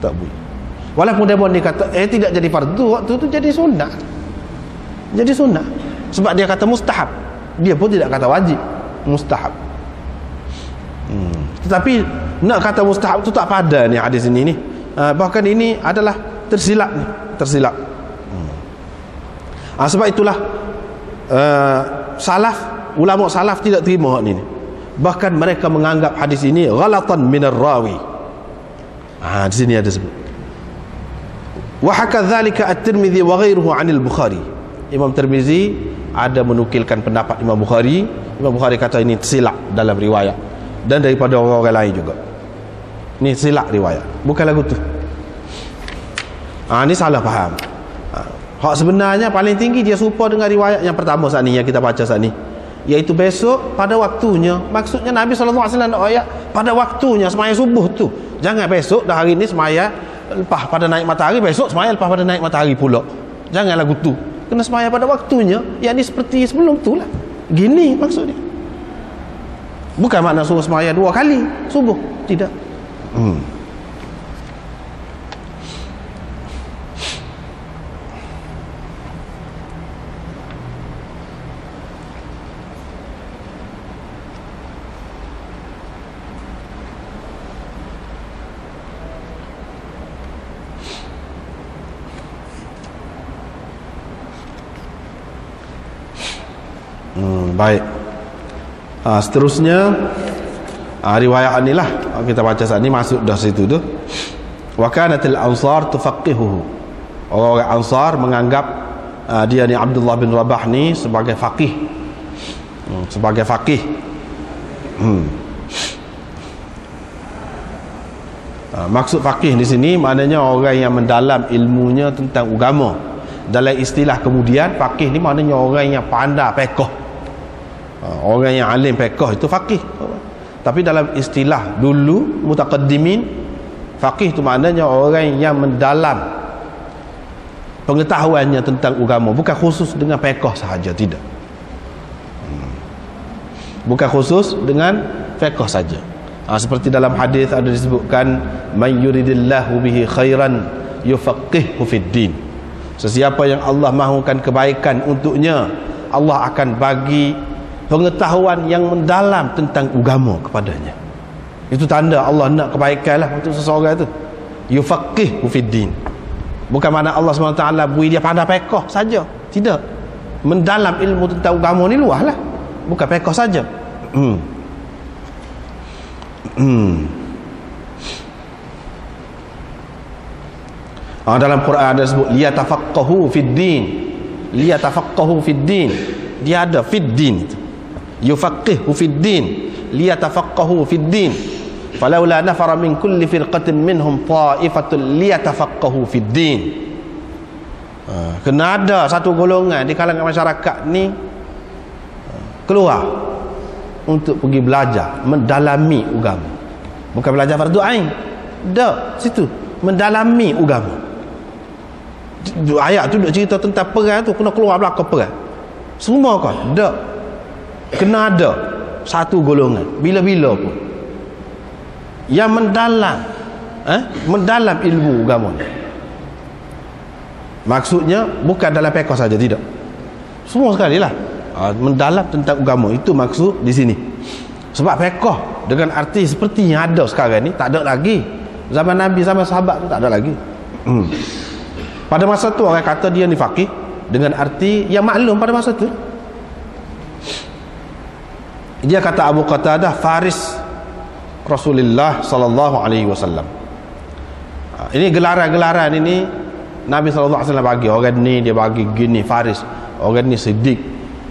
Tak boleh. Walaupun dia kata tidak jadi fardu, waktu tu jadi sunnah. Jadi sunnah. Sebab dia kata mustahab. Dia pun tidak kata wajib. Mustahab. Tetapi nak kata mustahab tu tak pada ni hadis ini ni. Bahkan ini adalah tersilap ni. Tersilap. Sebab itulah salaf, ulama salaf tidak terima hak ni. Bahkan mereka menganggap hadis ini ghalatan minar rawi. Di sini ada sebut. Wa haka dzalika at-Tirmidzi wa ghairuhu 'anil Bukhari. Imam Tirmizi ada menukilkan pendapat Imam Bukhari. Imam Bukhari kata ini silap dalam riwayat, dan daripada orang-orang lain juga. Ini silap riwayat, bukan lagu tu. Ini salah faham. Hak sebenarnya paling tinggi dia serupa dengan riwayat yang pertama saat ni yang kita baca saat ni, iaitu besok pada waktunya. Maksudnya Nabi SAW nak ayat pada waktunya sembahyang subuh tu. Jangan besok dah hari ni sembahyang lepas pada naik matahari, besok sembahyang lepas pada naik matahari pula. Jangan lagu tu. Kena sembahyang pada waktunya, yang ni seperti sebelum tu lah. Gini maksudnya. Bukan makna suruh sembahyang 2 kali subuh, tidak. Baik. Seterusnya riwayat inilah kita baca saat ini, masuk dah situ tu. Wa kanatil ansar tufaqihuhu. Orang Ansar menganggap dia ni Abdullah bin Rabah ni sebagai faqih. Sebagai faqih. Maksud faqih di sini maknanya orang yang mendalam ilmunya tentang agama. Dalam istilah kemudian, faqih ni maknanya orang yang pandai fiqh. Orang yang alim fiqh itu faqih. Tapi dalam istilah dulu mutaqaddimin, faqih itu maknanya orang yang mendalam pengetahuannya tentang agama, bukan khusus dengan fiqh sahaja, tidak. Bukan khusus dengan fiqh saja. Seperti dalam hadis ada disebutkan, man yuridillahu bihi khairan yufaqqihhu fid din. Sesiapa yang Allah mahukan kebaikan untuknya, Allah akan bagi pengetahuan yang mendalam tentang agama kepadanya. Itu tanda Allah nak kebaikan lah untuk seseorang itu. Yufaqqihhu fid din. Bukan makna Allah SWT beri dia pandai fiqh saja, tidak. Mendalam ilmu tentang agama ni luas lah, bukan fiqh saja. Dalam Quran ada sebut liyatafaqahu fid din. Liyatafaqahu fid din. Dia ada fid din itu. Yufaqihu fid din, liyatafaqahu fid din. Falaula nafara min kulli firqatin minhum ta'ifatun liyatafaqahu fid din. Kena ada satu golongan di kalangan masyarakat ni keluar untuk pergi belajar, mendalami agama. Bukan belajar fardu ain. Dak, situ mendalami agama. Ayat tu nak cerita tentang perang tu, kena keluar belakang perang. Semua kan? Dak. Kena ada satu golongan bila-bila pun yang mendalam mendalam ilmu agama ni. Maksudnya bukan dalam fiqh saja, tidak. Semua sekali lah. Mendalam tentang agama, itu maksud di sini. Sebab fiqh dengan arti seperti yang ada sekarang ni tak ada lagi. Zaman Nabi, zaman sahabat tu tak ada lagi. Pada masa tu orang kata dia ni faqih dengan arti yang maklum pada masa tu. Dia kata Abu Qatadah faris Rasulullah sallallahu alaihi wasallam. Ini gelaran-gelaran ini Nabi sallallahu alaihi wasallam bagi. Orang ni dia bagi gini faris, orang ni siddiq,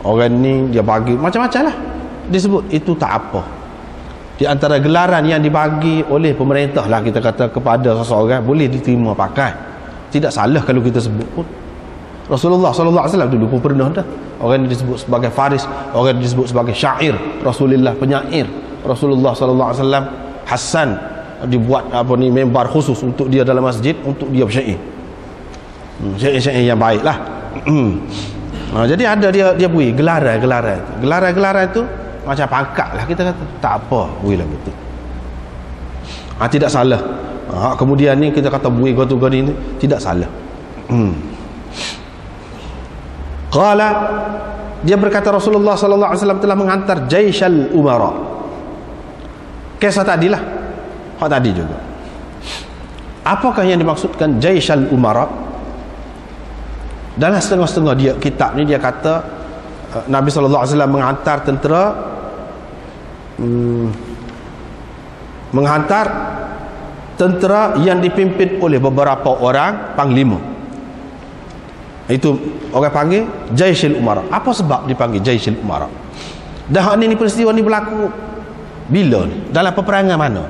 orang ni dia bagi macam-macam lah disebut. Itu tak apa. Di antara gelaran yang dibagi oleh pemerintah lah, kita kata, kepada seseorang, boleh diterima pakai, tidak salah kalau kita sebut pun. Rasulullah sallallahu alaihi wasallam dulu pun pernah dah orang yang disebut sebagai faris, orang yang disebut sebagai syair Rasulullah, penyair Rasulullah sallallahu alaihi wasallam. Hasan dibuat mimbar khusus untuk dia dalam masjid, untuk dia bersyair. Syair-syair yang baiklah. Jadi ada dia beri gelaran itu macam pangkat lah, kita kata tak apa, beri lah betul. Tidak salah. Kemudian ni kita kata beri gini tidak salah. Qala, dia berkata Rasulullah sallallahu alaihi wasallam telah menghantar Jaisyal Umara. Kisah tadilah, hak tadi juga. Apakah yang dimaksudkan Jaisyal Umara? Dalam setengah-setengah dia kitab ni dia kata Nabi sallallahu alaihi wasallam menghantar tentera yang dipimpin oleh beberapa orang panglima. Itu orang panggil Jaisyul Umara. Apa sebab dipanggil Jaisyul Umara? Dah ni peristiwa ni berlaku bila ni? Dalam peperangan mana?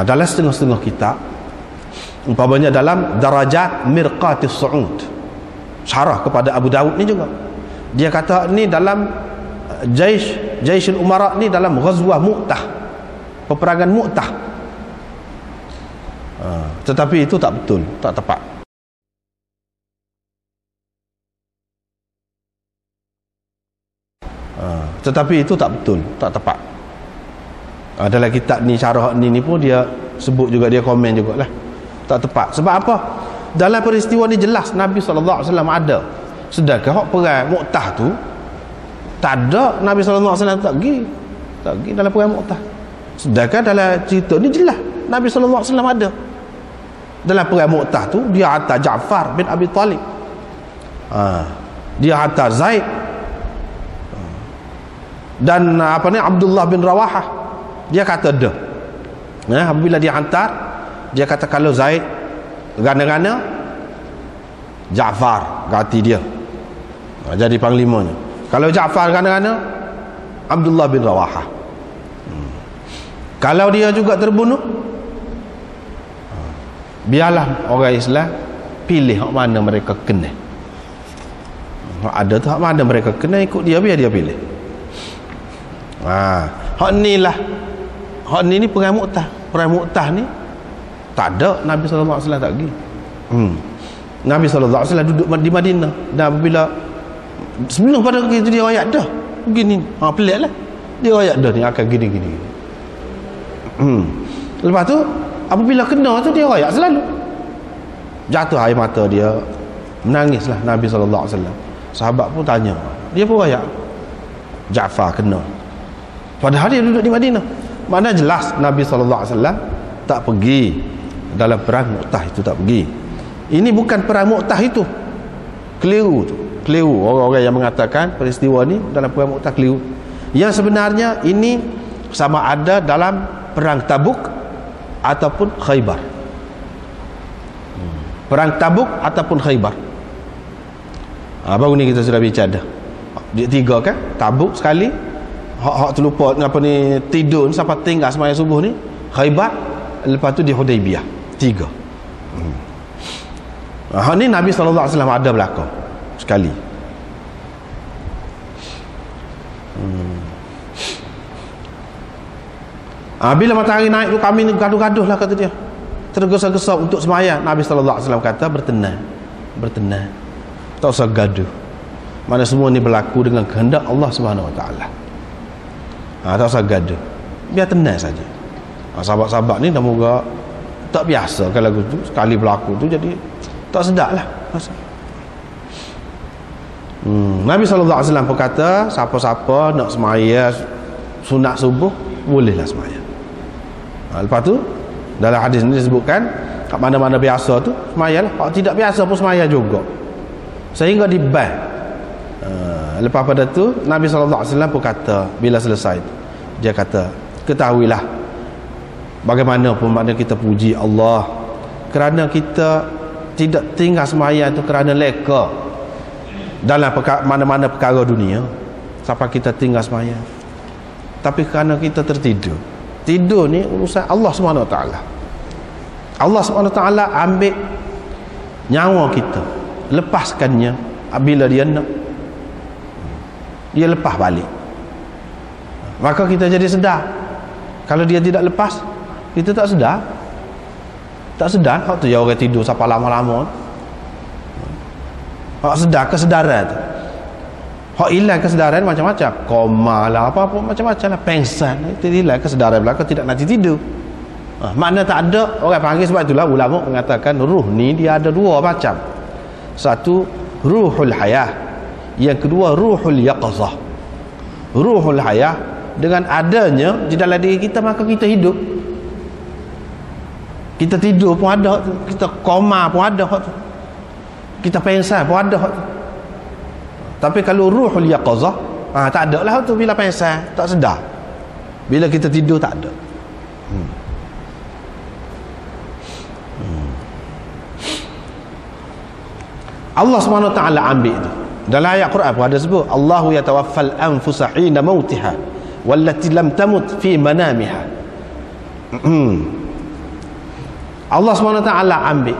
Dalam setengah-setengah kitab, umpamanya dalam Darajat Mirqatis Su'ud, syarah kepada Abu Daud ni juga, dia kata ni dalam Jaisyul Umara ni dalam Ghazwah Mu'tah, peperangan Mu'tah. Tetapi itu tak betul, tak tepat. Tetapi itu tak betul, tak tepat. Dalam kitab ni, syarah ni pun dia sebut juga, dia komen jugalah, tak tepat. Sebab apa? Dalam peristiwa ni jelas Nabi SAW ada. Sedangkan hak perang Mu'tah tu tak ada, Nabi SAW tak pergi dalam perang Mu'tah. Sedangkan dalam cerita ni jelas Nabi SAW ada. Dalam perang Mu'tah tu dia hantar Ja'far bin Abi Talib, dia hantar Zaid dan Abdullah bin Rawahah. Dia kata dah, apabila dia hantar, dia kata kalau Zaid gana-gana, Ja'far ganti dia jadi panglimanya. Kalau Ja'far gana-gana, Abdullah bin Rawahah. Kalau dia juga terbunuh, biarlah orang Islam pilih hak mana mereka kena. Ada tu hak mana mereka kena ikut dia, biar dia pilih. Hak ni lah, hak ni perang Mu'tah. Perang Mu'tah ni tak ada, Nabi SAW tak pergi. Nabi SAW duduk di Madinah, dan apabila sebelum pada itu dia ayat dah begini, pelik lah dia ayat dah ni akan gini. Lepas tu apabila kena tu dia ayat selalu jatuh air mata dia, menangislah Nabi SAW. Sahabat pun tanya, dia pun ayat Ja'far kena, padahal dia duduk di Madinah. Mana jelas Nabi SAW tak pergi dalam perang Mu'tah itu, tak pergi. Ini bukan perang Mu'tah itu, keliru orang-orang yang mengatakan peristiwa ni dalam perang Mu'tah, keliru. Yang sebenarnya ini sama ada dalam perang Tabuk ataupun Khaybar. Perang Tabuk ataupun Khaybar. Baru ni kita sudah bicara dah. Dia tiga kan, Tabuk sekali, hak terlupa apa ni, tidur sampai tinggal sembahyang subuh ni, Khaybar, lepas tu di Hudaibiyah. Tiga. Hak ni Nabi SAW ada belakang sekali. Bila matahari naik tu, kami gaduh-gaduh lah, kata dia, tergesa-gesa untuk sembahyang. Nabi SAW kata bertenang, tak usah gaduh, mana semua ni berlaku dengan kehendak Allah Subhanahu Wa Taala. Tak usah gaduh, biar tenang saja. Sahabat-sahabat ni dah moga tak biasa kalau lagu tu sekali berlaku tu, jadi tak sedap lah. Nabi SAW pun kata, siapa-siapa nak semaya sunat subuh, bolehlah semaya. Lepas tu dalam hadis ni disebutkan, kat mana-mana biasa tu semayalah, kalau tidak biasa pun semaya juga, sehingga diban. Lepas pada tu Nabi SAW pun kata, bila selesai tu, dia kata, ketahuilah bagaimanapun makna kita puji Allah, kerana kita tidak tinggal sembahyang itu kerana leka dalam mana-mana perkara dunia sampai kita tinggal sembahyang, tapi kerana kita tertidur. Tidur ni urusan Allah SWT. Allah SWT ambil nyawa kita, lepaskannya bila dia nak, dia lepas balik. Maka kita jadi sedar. Kalau dia tidak lepas, kita tak sedar. Tak sedar. Hak tu ya orang tidur sampai lama-lama. Hak sedar kesedaran tu. Hak hilang kesedaran macam-macam, koma lah, apa-apa macam-macam lah, pengsan, itu hilang kesedaran belakang, tidak nanti tidur. Makna tak ada, orang panggil. Sebab itulah ulama mengatakan ruh ni dia ada dua macam. Satu ruhul hayah, yang kedua ruhul yaqazah. Ruhul hayah, dengan adanya di dalam diri kita maka kita hidup. Kita tidur pun ada, kita koma pun ada, kita pengsan pun ada. Tapi kalau ruhul yaqazah, tak ada lah tu, bila pengsan tak sedar, bila kita tidur tak ada. Allah SWT ambil tu. Dalam ayat Quran pun ada sebut, Allahu yatawaffal anfusa hina mautiha wallati lam tamut fi manamiha. Allah SWT ambil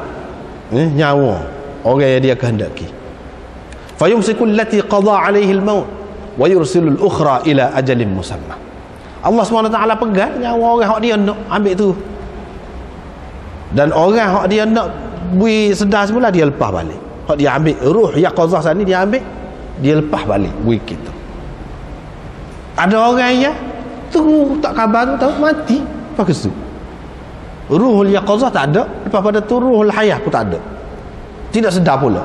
nyawa orang yang dia kehendaki. Fayumsiku allati qada alaihi al-maut wa yursilu al-ukhra ila ajalin musamma. Allah SWT pegang nyawa orang hak dia nak ambil tu, dan orang hak dia nak bui sedar semula, dia lepas balik. Hak dia ambil ruh yaqazah sana, dia ambil, dia lepas balik bui kita. Ada orang yang tu tak khabar tu, tahu mati pakai tu. Ruhul yaqazah tak ada, lepas pada tu ruhul hayah pun tak ada, tidak sedar pula.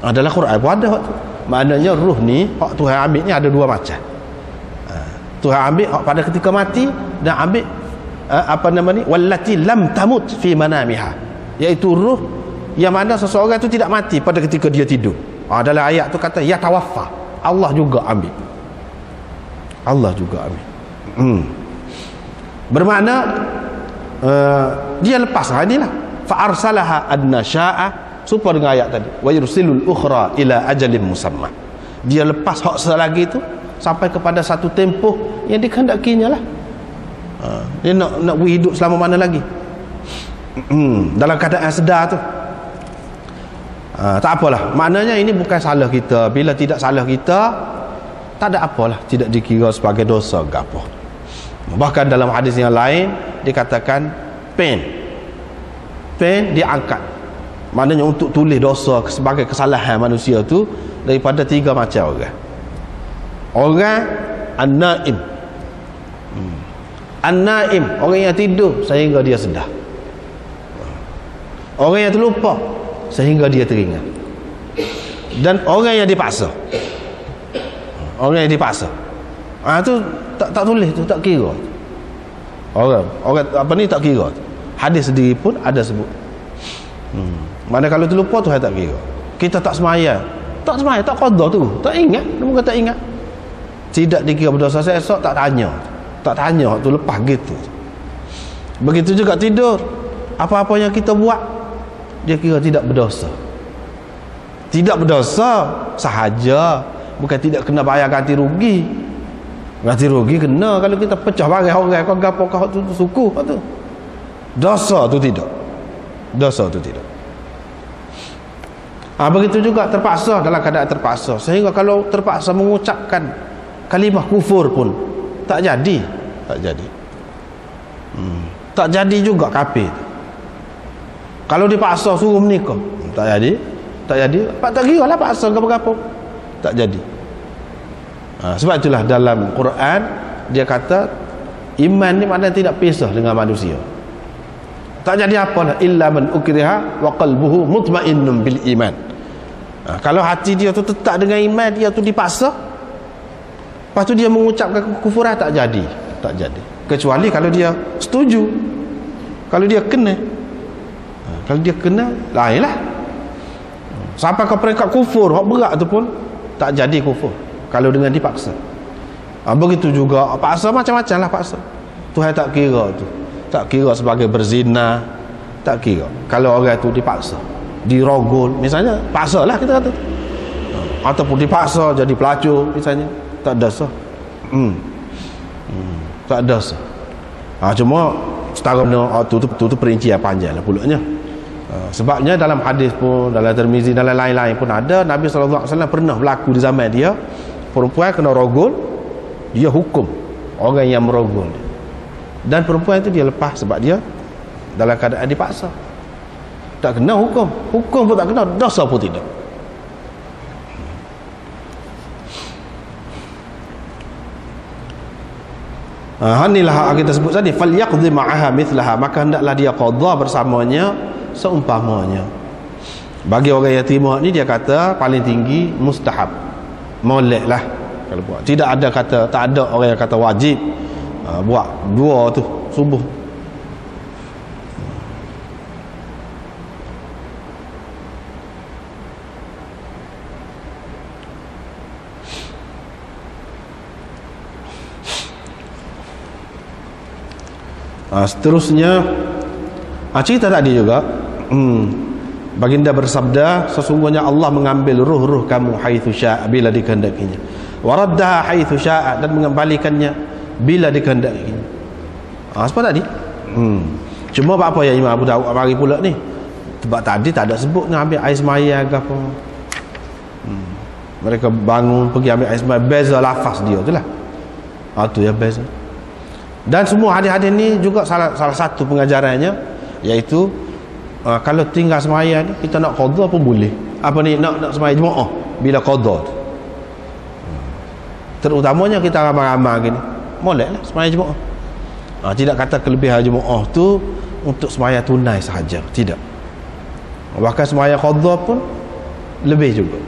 Dalam Quran pun ada hak tu. Maknanya ruh ni hak Tuhan ambil ni ada dua macam. Tuhan ambil hak pada ketika mati, dan ambil apa nama ni, wallati lam tamut fi manamiha, iaitu ruh yang mana seseorang tu tidak mati pada ketika dia tidur. Dalam ayat tu kata ya tawaffa, Allah juga ambil. Bermakna dia lepas. Inilah fa arsalaha an-nasha'a, supaya dengan ayat tadi, wa yursilul ukhra ila ajalin musamma, dia lepas hak selagi tu sampai kepada satu tempoh yang dikehendakinya lah. Dia nak hidup selama mana lagi. Dalam keadaan sedar tu. Tak apalah, maknanya ini bukan salah kita. Bila tidak salah kita, tak ada apalah, tidak dikira sebagai dosa ke apa. Bahkan dalam hadis yang lain dikatakan pen diangkat, maknanya untuk tulis dosa sebagai kesalahan manusia tu daripada 3 macam orang an-naim. An-naim, orang yang tidur sehingga dia sedar. Orang yang terlupa sehingga dia teringat. Dan orang yang dipaksa. Orang yang dipaksa. Tu tak tulis tu, tak kira. Orang apa ni tak kira. Hadis sendiri pun ada sebut. Mana kalau terlupa tu tak kira. Kita tak sembahyang, tak qada tu, tak ingat, dia bukan tak ingat. Tidak dikira berdosa. Esok tak tanya tu, lepas gitu. Begitu juga tidur, apa-apa yang kita buat dia kira tidak berdosa. Tidak berdosa sahaja, bukan tidak kena bayar ganti rugi. Ganti rugi kena kalau kita pecah barang orang kau gapo kau tu suku tu. Dosa tu tidak. Dosa tu tidak. Begitu juga terpaksa, dalam keadaan terpaksa, sehingga kalau terpaksa mengucapkan kalimah kufur pun tak jadi. Tak jadi juga kafir. Kalau dipaksa suruh menikah, tak jadi. Tak kira lah paksa ke apa-apa, tak jadi. Sebab itulah dalam Quran dia kata iman ni maknanya tidak pisah dengan manusia. Tak jadi apalah illa man ukriha wa qalbuhu mutmainnun bil iman. Kalau hati dia tu tetap dengan iman, dia tu dipaksa, lepas tu dia mengucapkan kekufuran, tak jadi. Kecuali kalau dia setuju, kalau dia kena. Kalau dia kena, lain lah. Sampai ke peringkat kufur, hak berat tu pun tak jadi kufur kalau dengan dipaksa. Begitu juga paksa, macam-macam lah paksa. Tuhan tak kira tu, tak kira sebagai berzina, tak kira. Kalau orang tu dipaksa, dirogol misalnya, paksa lah kita kata, ataupun dipaksa jadi pelacur misalnya, tak dosa. Tak dosa. Cuma setara tu perincian panjang lah pulaknya. Sebabnya dalam hadis pun, dalam Tirmizi, dalam lain-lain pun ada, Nabi SAW pernah berlaku di zaman dia, perempuan kena rogol, dia hukum orang yang merogol, dan perempuan itu dia lepas sebab dia dalam keadaan dipaksa. Tak kena hukum pun tak kena, dosa pun tidak. Inilah kita sebut tadi, falyaqdi ma'aha mithlaha, maka hendaklah dia qada bersamanya seumpamanya. Bagi orang yang terima ni, dia kata paling tinggi mustahab, molek lah kalau buat. Tidak ada kata, tak ada orang yang kata wajib buat 2 tu subuh. Seterusnya cerita tadi juga, baginda bersabda, sesungguhnya Allah mengambil ruh-ruh kamu haitsu syaa, bila dikehendakinya, wa raddaha haitsu syaa, dan mengembalikannya bila dikehendakinya. Sebab tadi cuma apa yang Imam Abu Daud bagi pula ni, sebab tadi tak ada sebut nak ambil air sembahyang ke apa. Mereka bangun pergi ambil air sembahyang, beza lafaz dia tu lah. Tu yang beza. Dan semua hadis-hadis ni juga salah satu pengajarannya, iaitu kalau tinggal sembahyang ni, kita nak qada pun boleh. Nak sembahyang jemaah bila qada tu. Terutamanya kita ramai-ramai gini, moleklah sembahyang jemaah. Tidak kata kelebihan jemaah tu untuk sembahyang tunai sahaja, tidak. Bahkan sembahyang qada pun lebih juga.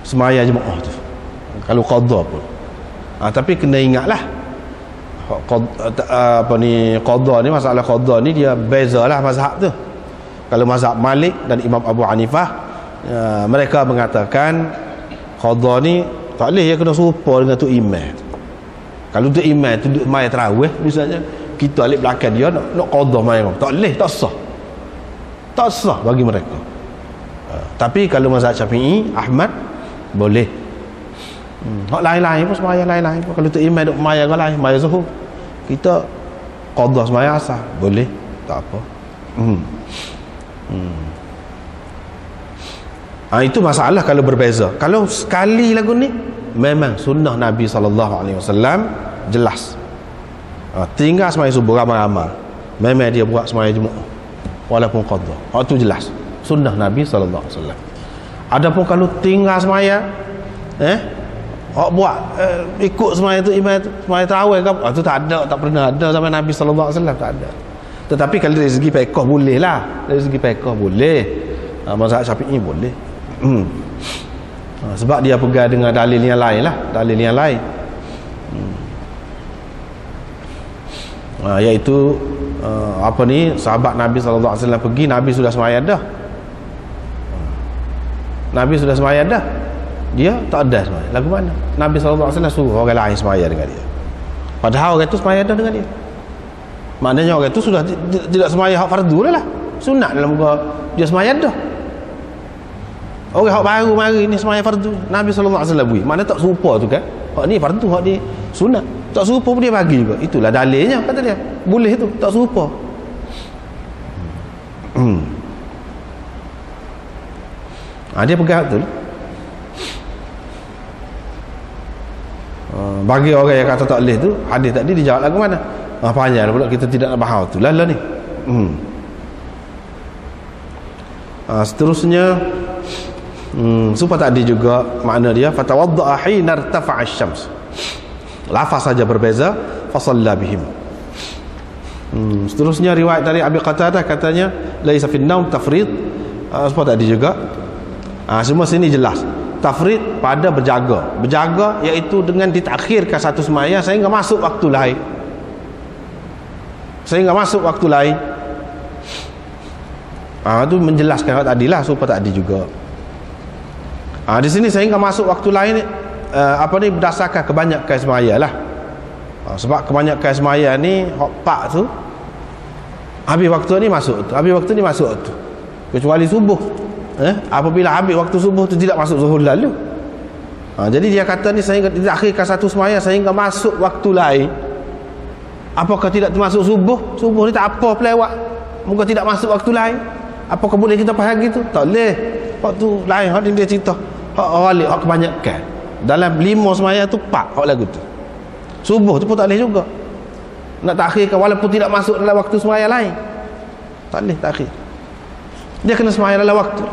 Sembahyang jemaah tu kalau qada pun. Tapi kena ingatlah qada ni, masalah qada ni dia bezalah mazhab tu. Kalau mazhab Malik dan Imam Abu Hanifah, mereka mengatakan qada ni tak boleh, dia kena serupa dengan tu imam. Kalau tu imam tu duduk mai tarawih misalnya, kita alik belakang dia nak qada mai, tak boleh, tak sah bagi mereka. Tapi kalau mazhab Syafi'i, Ahmad, boleh. Hak lain-lain pun sembahyang lain-lain pun, kalau tu imam duk maya ke lain, maya zuhur, kita qada sembahyang asar boleh, tak apa. Itu masalah kalau berbeza. Kalau sekali lagu ni memang sunnah Nabi SAW jelas. Tinggal sembahyang subuh ramai-ramai, memang dia buat sembahyang Jumaat walaupun qadha. Itu jelas sunnah Nabi SAW. Adapun kalau tinggal sembahyang buat ikut sembahyang tu imam tu sembahyang tarawih ke, itu tak ada, tak pernah ada zaman Nabi SAW, tak ada. Tetapi kalau dari segi fiqh boleh lah, dari segi fiqh boleh. Mazhab Syafi'i boleh. Sebab dia pegang dengan dalil yang lain lah, dalil yang lain. Iaitu sahabat Nabi SAW pergi, Nabi sudah sembahyang dah. Nabi sudah sembahyang dah, dia tak ada sembahyang. Lagu mana? Nabi SAW suruh orang lain sembahyang dengan dia, padahal orang itu sembahyang dah dengan dia. Maknanya orang itu sudah tidak sembahyang hak fardu lah, sunat dalam muka dia sembahyang dah. Orang hak baru mari ni sembahyang fardu, Nabi SAW bui. Mana tak serupa tu kan, hak ni fardu, hak ni sunat, tak serupa pun dia bagi juga. Itulah dalilnya, kata dia boleh tu, tak serupa. Dia pegang betul. Bagi orang yang kata tak boleh tu, hadis tadi dijawab lagu mana? Panjang pula, kita tidak nak bahas tu lah ni. Seterusnya supaya tadi juga makna dia fatawadda'a hina irtafa'a asy-syams. Lafaz saja berbeza, fasalla bihim. Seterusnya riwayat dari Abi Qatadah katanya laisa fin naum tafrid. Supaya tadi juga semua sini jelas. Tafrid pada berjaga. Berjaga iaitu dengan ditakhirkan satu sembahyang sehingga masuk waktu lain. Sehingga masuk waktu lain. Itu menjelaskan tadi lah, supaya tadi juga. Di sini sehingga masuk waktu lain berdasarkan kebanyakan sembahyang lah. Sebab kebanyakan sembahyang ni pak tu habis waktu ni masuk tu, habis waktu ni masuk tu. Kecuali subuh. Apabila habis waktu subuh tu tidak masuk zuhur lalu. Jadi dia kata ni sehingga diakhirkan satu sembahyang sehingga masuk waktu lain. Apakah tidak termasuk subuh? Subuh ni tak apa pelewat, muka tidak masuk waktu lain. Apakah boleh kita faham gitu? Tak boleh. Waktu lain hak dia cerita. Hak walik, hak kebanyakan. Dalam 5 sembahyang tu 4 hak lagu tu. Subuh tu pun tak boleh juga. Nak takhirkan walaupun tidak masuk dalam waktu sembahyang lain. Tak boleh takhir. Dia kena sembahyang dalam waktu.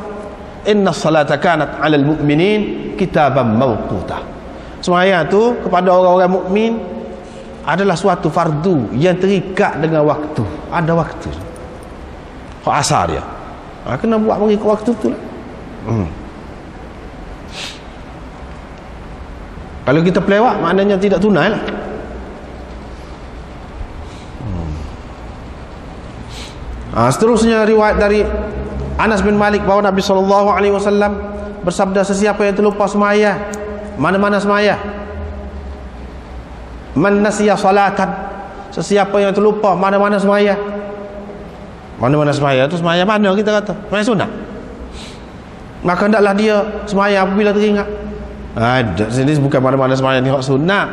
Inna salata kanat 'alal mu'minin kitaban mawquta. Sembahyang tu kepada orang-orang mukmin adalah suatu fardu yang terikat dengan waktu. Ada waktu. Hak asar dia. Kena buat mengikut waktu tu lah. Kalau kita pelewat maknanya tidak tunai lah. Seterusnya riwayat dari Anas bin Malik bahawa Nabi SAW bersabda, sesiapa yang terlupa sembahyang, mana-mana sembahyang, man nasiya salatan, sesiapa yang terlupa mana-mana sembahyang. Mana-mana sembahyang tu sembahyang mana kita kata? Sembahyang sunat. Maka hendaklah dia sembahyang apabila teringat. Sini bukan mana-mana sembahyang ni hak sunat.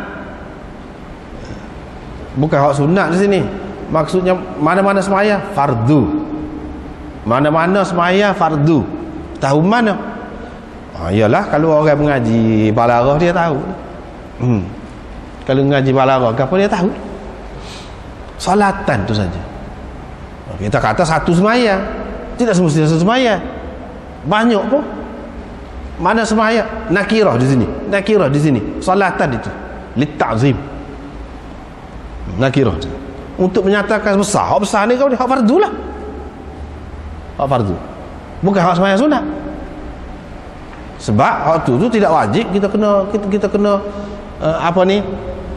Bukan hak sunat di sini. Maksudnya mana-mana sembahyang fardu. Mana-mana sembahyang fardu. Tahu mana? Iyalah kalau orang mengaji balarah dia tahu. Kalau mengaji balarah apa dia tahu. Salatan tu saja. Kita kata satu sembahyang, tidak semestinya satu sembahyang. Banyak pun. Mana sembahyang? Nakirah di sini. Nakirah di sini. Salatan itu. Litta'zim. Nakirah. Untuk menyatakan besar. Hak besar ni kau hak fardu lah. Hak fardu. Bukan hak sembahyang sunat. Sebab hak tu tidak wajib, kita kena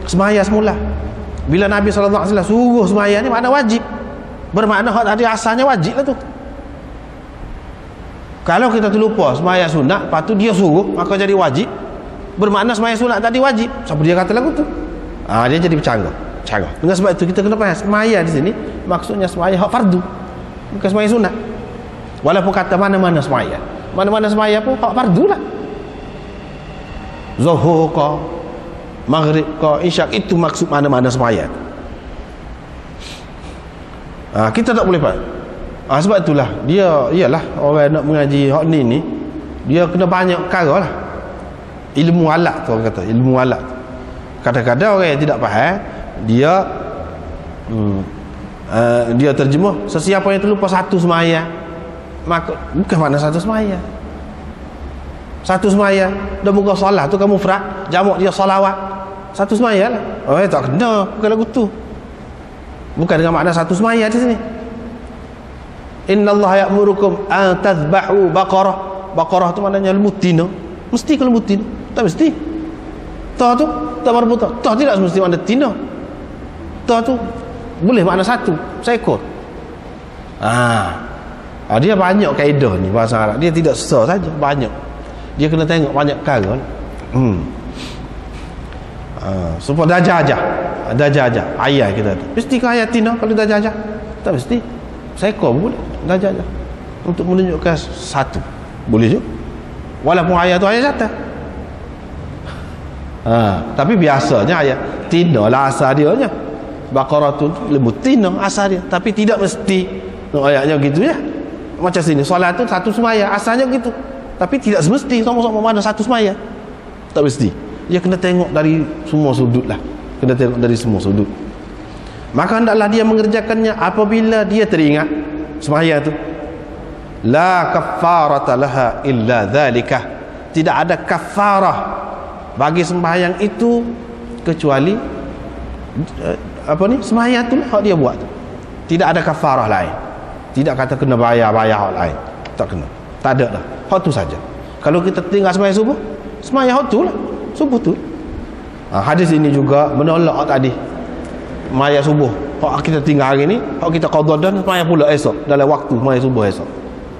sembahyang semula. Bila Nabi SAW suruh sembahyang ni makna wajib. Bermakna hak tadi asalnya wajib lah tu. Kalau kita terlupa sembahyang sunat, lepas tu dia suruh, maka jadi wajib. Bermakna sembahyang sunat tadi wajib. Siapa dia kata lagu tu? Dia jadi bercanggah. Dengan sebab itu kita kena faham sembahyang di sini maksudnya sembahyang hak fardu, bukan sembahyang sunat. Walaupun kata mana-mana sembahyang, mana-mana sembahyang pun hak fardu lah. Zuhur ke, maghrib ke, isyak, itu maksud mana-mana sembahyang. Kita tak boleh faham. Sebab itulah dia, iyalah orang nak mengaji hak ni dia kena banyak perkara lah. Ilmu alat tu orang kata, ilmu alat. Kadang-kadang orang yang tidak faham dia dia terjemah sesiapa yang terlupa satu sembahyang, maka bukan makna satu sembahyang. Satu sembahyang dah buka solat tu kamu mufrad, jamak dia solawat. Satu sembahyang lah. Oh tak kena, bukan lagu tu. Bukan dengan makna satu sembahyang di sini. Innallaha ya'murukum an tadhbahu baqarah. Baqarah tu maknanya lembutina. Mesti ke lembutina? Tak mesti. Ta tu tak marbut. Ta tidak mesti makna tina. Ta tu boleh makna satu, seekor. Dia banyak kaedah ni bahasa Arab. Dia tidak susah saja, banyak. Dia kena tengok banyak perkara. Supaya dajajah. Dajajah ayat kita tu. Mesti ke ayat tina kalau dajajah? Tak mesti. Seekor pun boleh dajajah. Untuk menunjukkan satu. Boleh juga. Walaupun ayat tu ayat jatah. Tapi biasanya ayat tina lah asal dia nya. Baqarah tu lembut tina asal dia. Tapi tidak mesti ayatnya gitu ya. Macam sini solat tu satu sembahyang asalnya gitu. Tapi tidak semesti sama-sama mana satu sembahyang. Tak mesti. Dia kena tengok dari semua sudut lah. Kena tengok dari semua sudut. Maka hendaklah dia mengerjakannya apabila dia teringat sembahyang tu. La kaffarata laha illa dzalikah. Tidak ada kafarah bagi sembahyang itu kecuali sembahyang tu hak dia buat tu. Tidak ada kafarah lain. Tidak kata kena bayar hak lain. Tak kena. Tak ada dah. Hak tu saja. Kalau kita tinggal sembahyang subuh, sembahyang hak tu lah. Subuh tu. Hadis ini juga menolak hak tadi. Sembahyang subuh. Hak kita tinggal hari ni, hak kita qada dan sembahyang pula esok dalam waktu sembahyang subuh esok.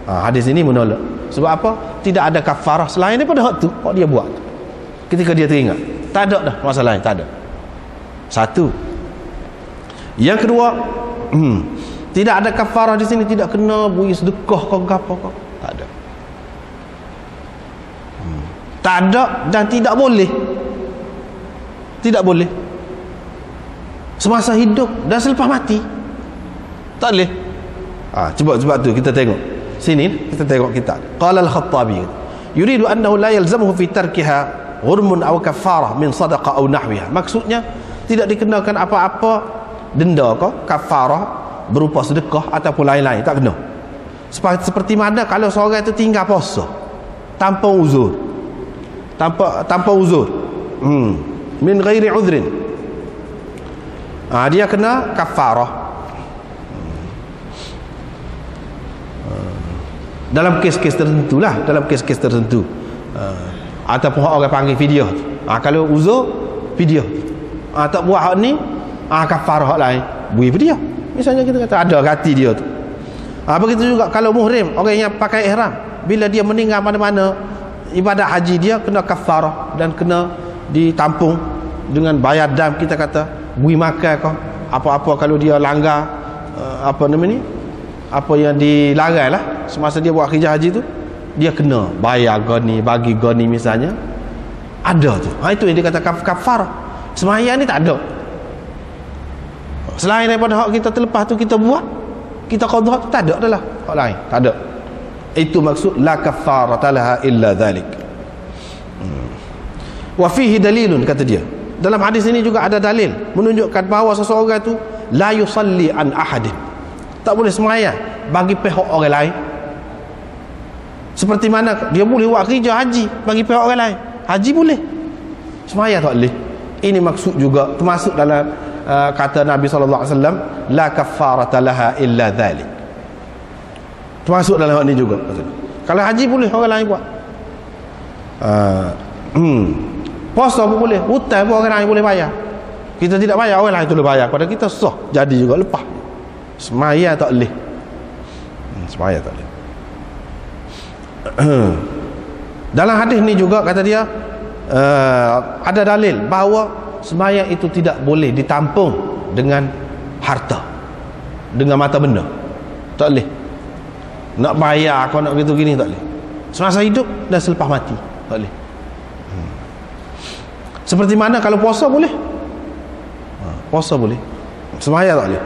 Hadis ini menolak. Sebab apa? Tidak ada kafarah selain daripada hak tu, hak dia buat. Ketika dia teringat. Tak ada dah masalah lain, tak ada. Satu. Yang kedua, tidak ada kafarah di sini, tidak kena beri sedekah kau gapo kau. Tak ada. Tak ada dan tidak boleh. Tidak boleh. Semasa hidup dan selepas mati. Tak boleh. Sebab tu kita tengok. Sini kita tengok kita. Qala al-Khattabi yuridu annahu la yalzamuhu fi tarkiha ghurmun aw kafarah min sadaqah aw nahwiha. Maksudnya tidak dikenakan apa-apa denda ke kafarah berupa sedekah ataupun lain-lain, tak kena. Seperti mana kalau seorang itu tinggal puasa tanpa uzur. Tanpa uzur. Min ghairi udhrin. Dia kena kafarah. Dalam kes-kes tertentu lah, dalam kes-kes tertentu. Ataupun orang panggil fidyah. Kalau uzur, fidyah. Tak buat hak ni, kafarah hak lain, beri fidyah. Misalnya kita kata ada gati dia tu. Begitu juga kalau muhrim, orang yang pakai ihram, bila dia meninggal mana-mana ibadat haji, dia kena kafarah dan kena ditampung dengan bayar dam. Kita kata beri makan kau apa-apa kalau dia langgar apa yang dilarang lah semasa dia buat kerja haji tu, dia kena bayar goni, bagi goni misalnya. Ada tu. Itu yang dia kata kafarah. Sembahyang ni tak ada. Selain daripada hak kita terlepas tu kita buat, kita qada tu tak ada dah lah hak lain, tak ada. Itu maksud la kafarata laha illa dhalik. Wa fihi dalilun, kata dia. Dalam hadis ini juga ada dalil menunjukkan bahawa seseorang tu la yusalli an ahadin. Tak boleh sembahyang bagi pihak orang lain. Seperti mana dia boleh buat kerja haji bagi pihak orang lain. Haji boleh. Sembahyang tak boleh. Ini maksud juga termasuk dalam kata Nabi sallallahu alaihi wasallam la kafarata laha illa dhalik. Termasuk dalam hal ini juga. Kalau haji boleh orang lain buat. Puasa pun boleh, hutang pun orang lain boleh bayar. Kita tidak bayar, orang lain tu boleh bayar. Pada kita sah, jadi juga lepas. Sembahyang tak boleh. Sembahyang tak boleh. Dalam hadis ni juga kata dia ada dalil bahawa sembahyang itu tidak boleh ditampung dengan harta, dengan mata benda. Tak boleh. Nak bayar kau nak gitu gini tak boleh. Semasa hidup dan selepas mati tak boleh. Seperti mana kalau puasa boleh? Puasa boleh. Sembahyang tak boleh.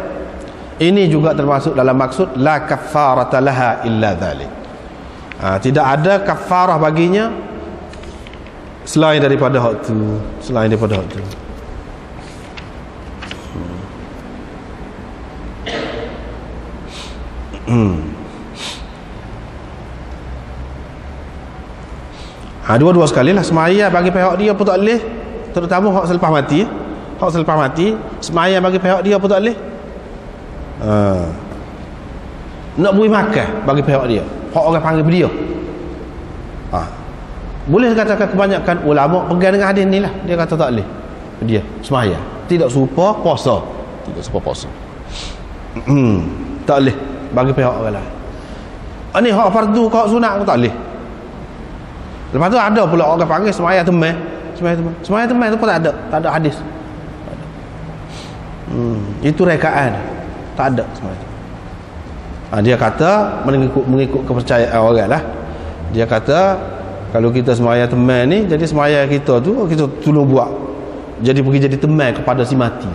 Ini juga termasuk dalam maksud la kaffarata laha illa dzalik. Tidak ada kafarah baginya selain daripada hak tu, selain daripada hak tu. Dua-dua sekali lah semaya bagi pihak dia pun tak boleh, terutama hak selepas mati. Hak selepas mati semaya bagi pihak dia pun tak boleh. Nak beri makan bagi pihak dia, hak orang panggil dia. Boleh katakan kebanyakan ulama pegang dengan hadis ni lah. Dia kata tak boleh dia semaya, tidak serupa puasa, tidak serupa puasa. Tak boleh bagi pihak orang lain. Ini hak fardu, hak sunat pun tak boleh. Lepas tu ada pula orang panggil semaya temai. Semaya temai tu pun tak ada hadis. Itu rekaan, tak ada semaya tu. Dia kata mengikut kepercayaan orang lah. Dia kata kalau kita semaya temai ni, jadi semaya kita tu kita tolong buat jadi pergi jadi temai kepada si mati,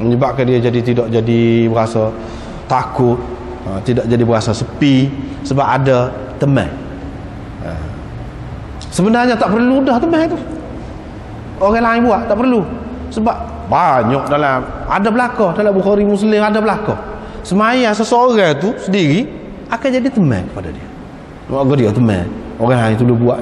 menyebabkan dia jadi tidak jadi berasa takut, tidak jadi berasa sepi sebab ada temai. Sebenarnya tak perlu dah temai tu, orang lain buat tak perlu, sebab banyak dalam ada belakang dalam Bukhari Muslim ada belakang semaya seseorang tu sendiri akan jadi temai kepada dia. Maka dia temai, orang lain tu buat.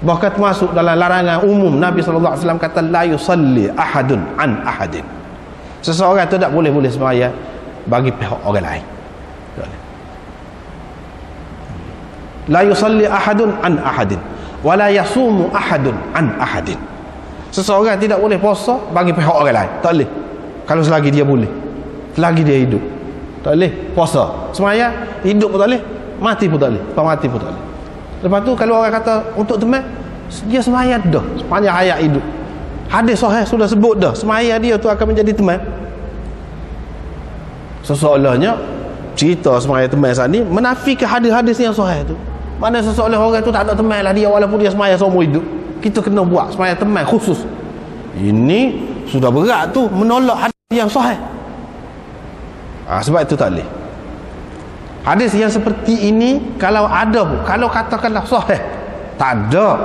Bahkan termasuk dalam larangan umum Nabi SAW kata la yusalli ahadun an ahadin. Seseorang tu tak boleh sembahyang bagi pihak orang lain. La yusalli ahadun an ahadin wa la yasumu ahadun an ahadin. Seseorang tidak boleh puasa bagi pihak orang lain, tak boleh. Kalau selagi dia boleh, selagi dia hidup, tak boleh puasa. Sembahyang hidup pun tak boleh, mati pun tak boleh, mati pun tak boleh. Lepas tu kalau orang kata untuk teman, dia sembahyang dah sepanjang hayat hidup. Hadis sahih sudah sebut dah, sembahyang dia tu akan menjadi teman. Sesoalnya cerita sembahyang teman saat ni menafikan hadis-hadis yang sahih tu. Mana sesoalan orang tu tak ada teman lah dia, walaupun dia sembahyang seumur hidup. Kita kena buat sembahyang teman khusus. Ini sudah berat tu, menolak hadis yang sahih. Sebab itu tak boleh. Hadis yang seperti ini kalau ada, kalau katakanlah sahih, tak ada.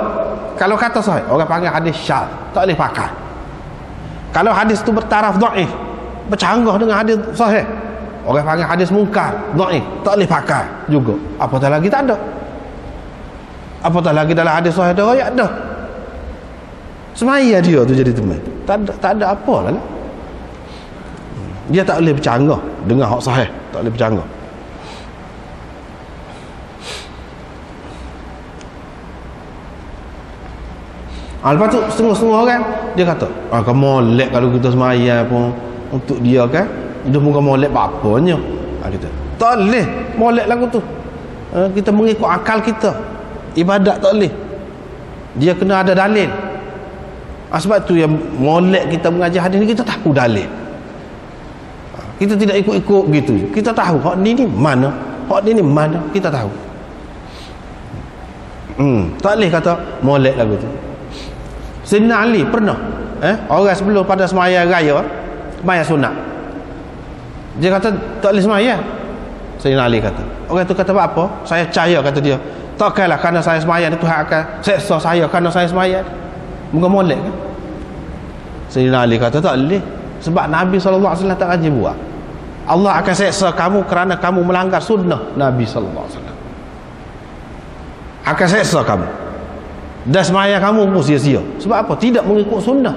Kalau kata sahih, orang panggil hadis syadz, tak boleh pakai. Kalau hadis tu bertaraf dhaif, bercanggah dengan hadis sahih, orang panggil hadis munkar, dhaif, tak boleh pakai juga. Apatah lagi tak ada. Apatah lagi dalam hadis sahih ada ayat dah. Semaya dia tu jadi teman. Tak ada apa lah. Dia tak boleh bercanggah dengan hak sahih, tak boleh bercanggah. Lepas tu setengah-setengah orang dia kata kamu molek kalau kita semayang pun untuk dia kan, dia muka molek apa-apanya. Kita tak boleh molek lagu tu. Kita mengikut akal kita, ibadat tak boleh, dia kena ada dalil. Sebab tu yang molek kita mengajar hadis ni, kita tahu dalil. Kita tidak ikut-ikut gitu. Kita tahu hak ni mana, hak ni mana, kita tahu. Tak boleh kata molek lagu tu. Sayyidina Ali pernah orang sebelum pada semaya raya, semaya sunat, dia kata tak boleh semaya. Sayyidina Ali kata, orang tu kata apa? Saya percaya, kata dia, takkanlah kerana saya semaya ni Tuhan akan seksa saya kerana saya semaya. Bukan molek kan? Sayyidina Ali kata tak boleh, sebab Nabi SAW tak rajin buat. Allah akan seksa kamu kerana kamu melanggar sunnah Nabi SAW. Akan seksa kamu, dan semaya kamu pun sia-sia. Sebab apa? Tidak mengikut sunnah.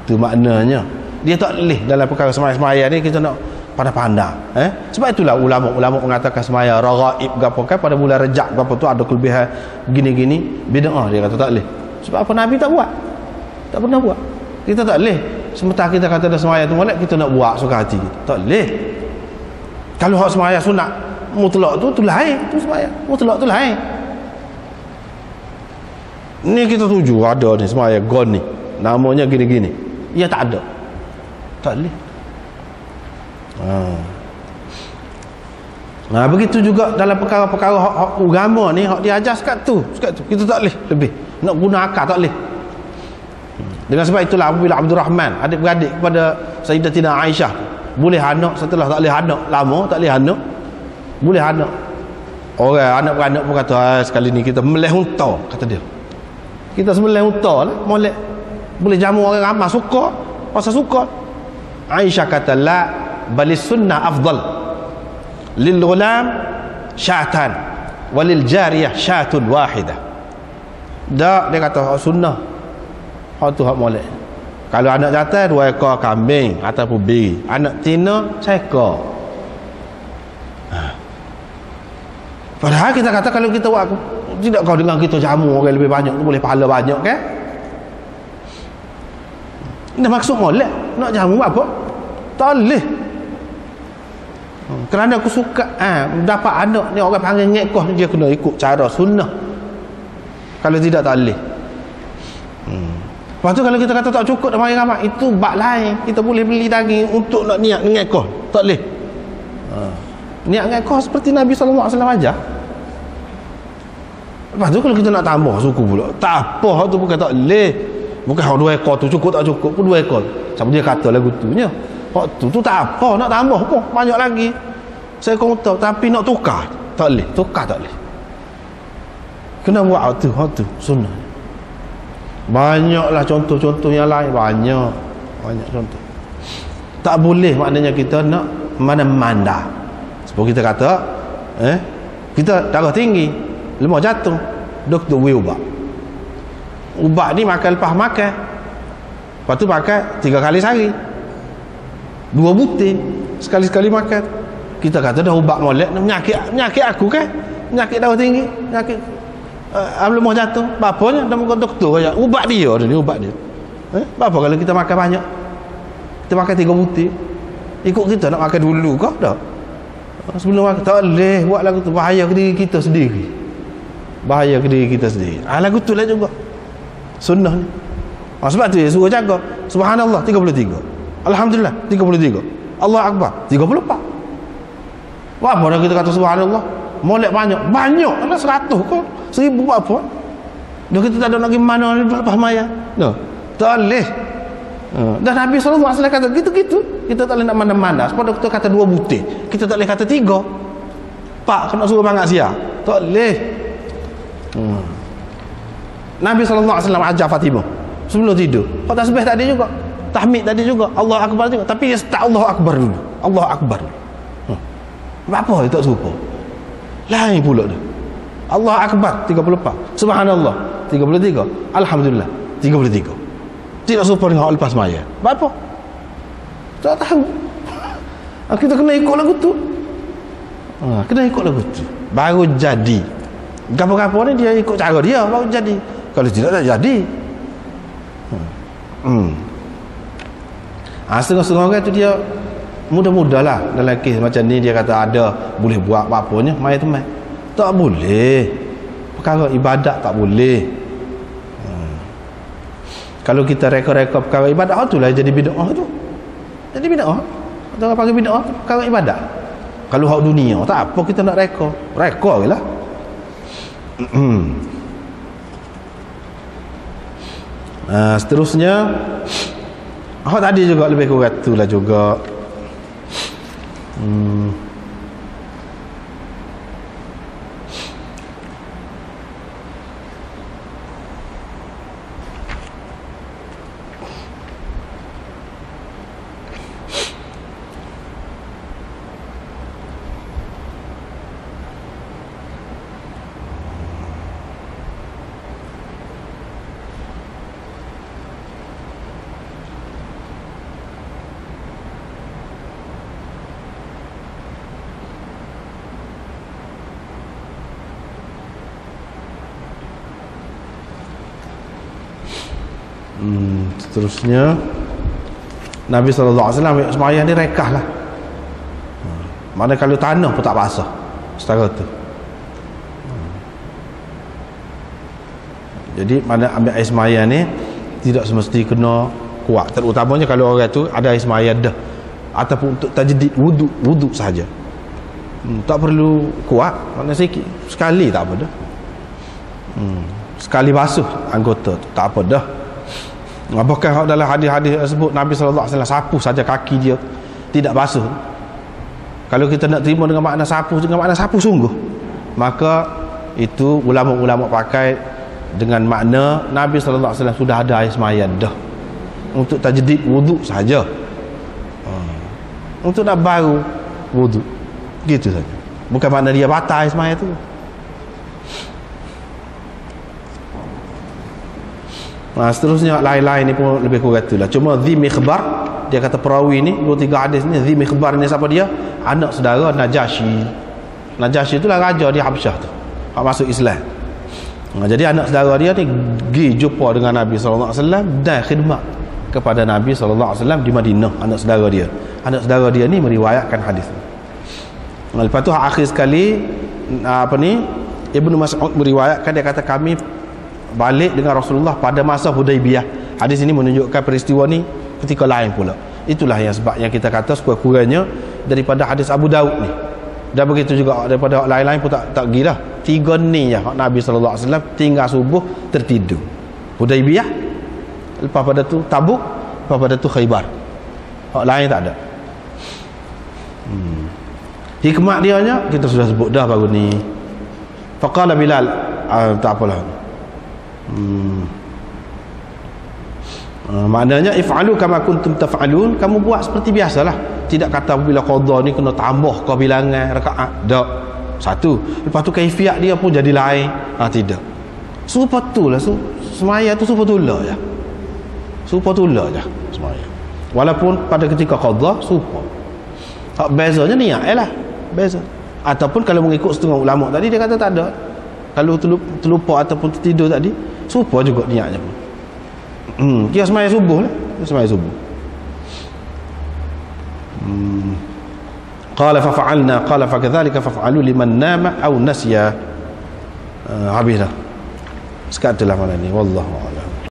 Itu maknanya dia tak boleh dalam perkara semaya-semaya ni kita nak pandang-pandang. Sebab itulah ulama-ulama mengatakan semaya raghaib gapo kan pada bulan Rejab gapo tu ada kelebihan gini-gini, bid'ah. Dia kata tak boleh. Sebab apa? Nabi tak buat, tak pernah buat. Kita tak boleh sementara kita kata ada semaya tu molek, kita nak buat suka hati kita. Tak boleh. Kalau hak semaya sunat mutlak tu lain, tu semaya mutlak tu lain. Ni kita tuju ada ni semaya gon ni namanya gini-gini, ya tak ada, tak boleh. Begitu juga dalam perkara-perkara hak agama ni, hak diajar sekat tu kita tak boleh lebih nak guna akal, tak boleh. Dengan sebab itulah apabila Abdul Rahman adik-beradik kepada Sayyidatina Aisyah, boleh anak setelah tak boleh anak lama, tak boleh anak, boleh anak. Orang anak-beranak pun kata, sekali ni kita meleh unta, kata dia. Kita sembelih unta lah, molek. Boleh jamu orang ramai, suka. Pasal suka. Aisyah kata, la balis sunnah afdal. Lil ghulam syatan, walil jariyah syatun wahidah. Tak, dia kata, sunnah. Hak tu hak molek. Kalau anak jantan 2 ekor kambing ataupun biri, anak tina 1 ekor. Padahal kita kata kalau kita buat, tidak kau dengan kita jamu orang lebih banyak, boleh pahala banyak kan? Ini maksud molek nak jamu apa? Tak boleh. Kerana aku suka dapat anak ni, orang panggil ngekoh ni, dia kena ikut cara sunnah. Kalau tidak tak boleh. Lepas tu kalau kita kata tak cukup dah ramai-ramai, itu bab lain. Kita boleh beli daging untuk nak niat ngekoh, tak boleh. Niat ngekoh seperti Nabi SAW ajar. Lepas tu kalau kita nak tambah suku pula, tak apa, tu bukan tak boleh. Bukan 2 ekor tu cukup tak cukup pun 2 ekor. Siapa dia kata lagu tu nya. Hak tu tak apa, nak tambah pun banyak lagi. Saya kata tapi nak tukar tak boleh, tukar tak boleh. Kena buat hak tu sunnah. Banyaklah contoh-contoh yang lain, banyak contoh. Tak boleh maknanya kita nak mana-mana. Sebab kita kata kita darah tinggi, lemah jatuh, doktor beri ubat. Ubat ni makan lepas makan, lepas tu makan 3 kali sehari, 2 butir sekali-sekali makan. Kita kata dah ubat molek, menyakit aku kan, menyakit darah tinggi, menyakit lemah jatuh. Bapanya dah muka doktor kaya ubat dia ni, ubat dia. Bapa kalau kita makan banyak, kita makan 3 butir, ikut kita nak makan dulu kau dah. Sebelum makan tak boleh buat lagu tu, bahaya ke diri kita sendiri. Bahaya ke diri kita sendiri. Lagu tu lah juga sunnah ni. Sebab tu dia suruh jaga. Subhanallah 33, Alhamdulillah 33, Allah Akbar 34. Apa dah kita kata subhanallah molek banyak ada 100 kau 1000 buat apa dah, kita tak ada nak pergi mana lepas maya dah tak boleh. Dan Nabi SAW kata gitu-gitu, kita tak boleh nak mana-mana. Sebab kita kata 2 butir, kita tak boleh kata 3. Pak kena suruh bangat siap, tak boleh. Nabi SAW ajar Fatimah sebelum tidur, kau tasbih tadi juga, tahmid tadi juga, Allah Akbar juga, tapi dia start Allah Akbar dulu, Allah Akbar dulu. Apa dia tak serupa? Lain pula tu. Allah Akbar 34, Subhanallah 33, Alhamdulillah 33. Tidak serupa dengan lepas maya. Apa? Tak tahu. Kita kena ikut lagu tu. Kena ikut lagu tu baru jadi. Gapo-gapo ni dia ikut cara dia baru jadi. Kalau tidak tak jadi. Setengah-setengah orang tu dia mudah-mudah lah dalam kes macam ni, dia kata ada boleh buat apa-apanya mai teman. Tak boleh. Perkara ibadat tak boleh. Kalau kita reka-reka perkara ibadat, itulah jadi bid'ah tu. Jadi bid'ah. Atau apa bid'ah tu perkara ibadat. Kalau hak dunia tak apa kita nak reka. Reka jelah. Seterusnya hak tadi juga lebih kurang itulah juga. Seterusnya Nabi SAW semayang ni rekah lah. Mana kalau tanah pun tak basah setara tu. Jadi mana ambil air semayang ni tidak semesti kena kuat, terutamanya kalau orang tu ada air semayang dah, ataupun untuk tajdid wuduk sahaja. Tak perlu kuat, mana sikit sekali tak apa dah. Sekali basuh anggota tu tak apa dah. Apakah dalam hadis-hadis tersebut Nabi SAW sapu saja kaki dia tidak basuh? Kalau kita nak terima dengan makna sapu sungguh, maka itu ulama-ulama pakai dengan makna Nabi SAW sudah ada air semayan dah untuk tajdid wuduk saja, untuk nak baru wuduk gitu saja, bukan makna dia batal air semayan tu. Seterusnya lain-lain ni pun lebih kurang itulah. Cuma Dhi Mikhbar, dia kata perawi ni 2-3 hadis ni, Dhi Mikhbar ni siapa dia? Anak saudara Najasyi. Najasyi itulah raja di Habsyah tu, hak masuk Islam. Jadi anak saudara dia ni pergi jumpa dengan Nabi SAW dan khidmat kepada Nabi SAW di Madinah. Anak saudara dia ni meriwayatkan hadis. Lepas tu akhir sekali Ibnu Mas'ud meriwayatkan, dia kata kami balik dengan Rasulullah pada masa Hudaibiyah. Hadis ini menunjukkan peristiwa ni ketika lain pula. Itulah yang sebab yang kita kata sekurang-kurangnya daripada hadis Abu Daud ni, dan begitu juga daripada lain-lain pun tak pergi dah. 3 ni je Nabi SAW tinggal subuh tertidur. Hudaibiyah, lepas pada tu Tabuk, lepas pada tu Khaybar. Hak lain tak ada. Hikmat dia nya kita sudah sebut dah baru ni. Faqala Bilal, tak apalah. Maknanya if'alu kama kuntum taf'alun, kamu buat seperti biasalah. Tidak kata bila qada ni kena tambah ke bilangan rakaat, tak. Satu, lepas tu kaifiat dia pun jadi lain. Tidak. Serupa tu lah semaya tu, serupa tu lah je. Serupa tu lah je semaya. Walaupun pada ketika qada serupa. Hak bezanya niat lah, beza. Ataupun kalau mengikut setengah ulama tadi, dia kata tak ada. Kalau terlupa ataupun tertidur tadi, serupa juga niatnya pun. Kira semaya subuh lah, semaya subuh. Qala fa fa'alna qala fa kadzalika fa'alu liman nama aw nasiya. Habislah. Sekatalah malam ni, wallahu a'lam.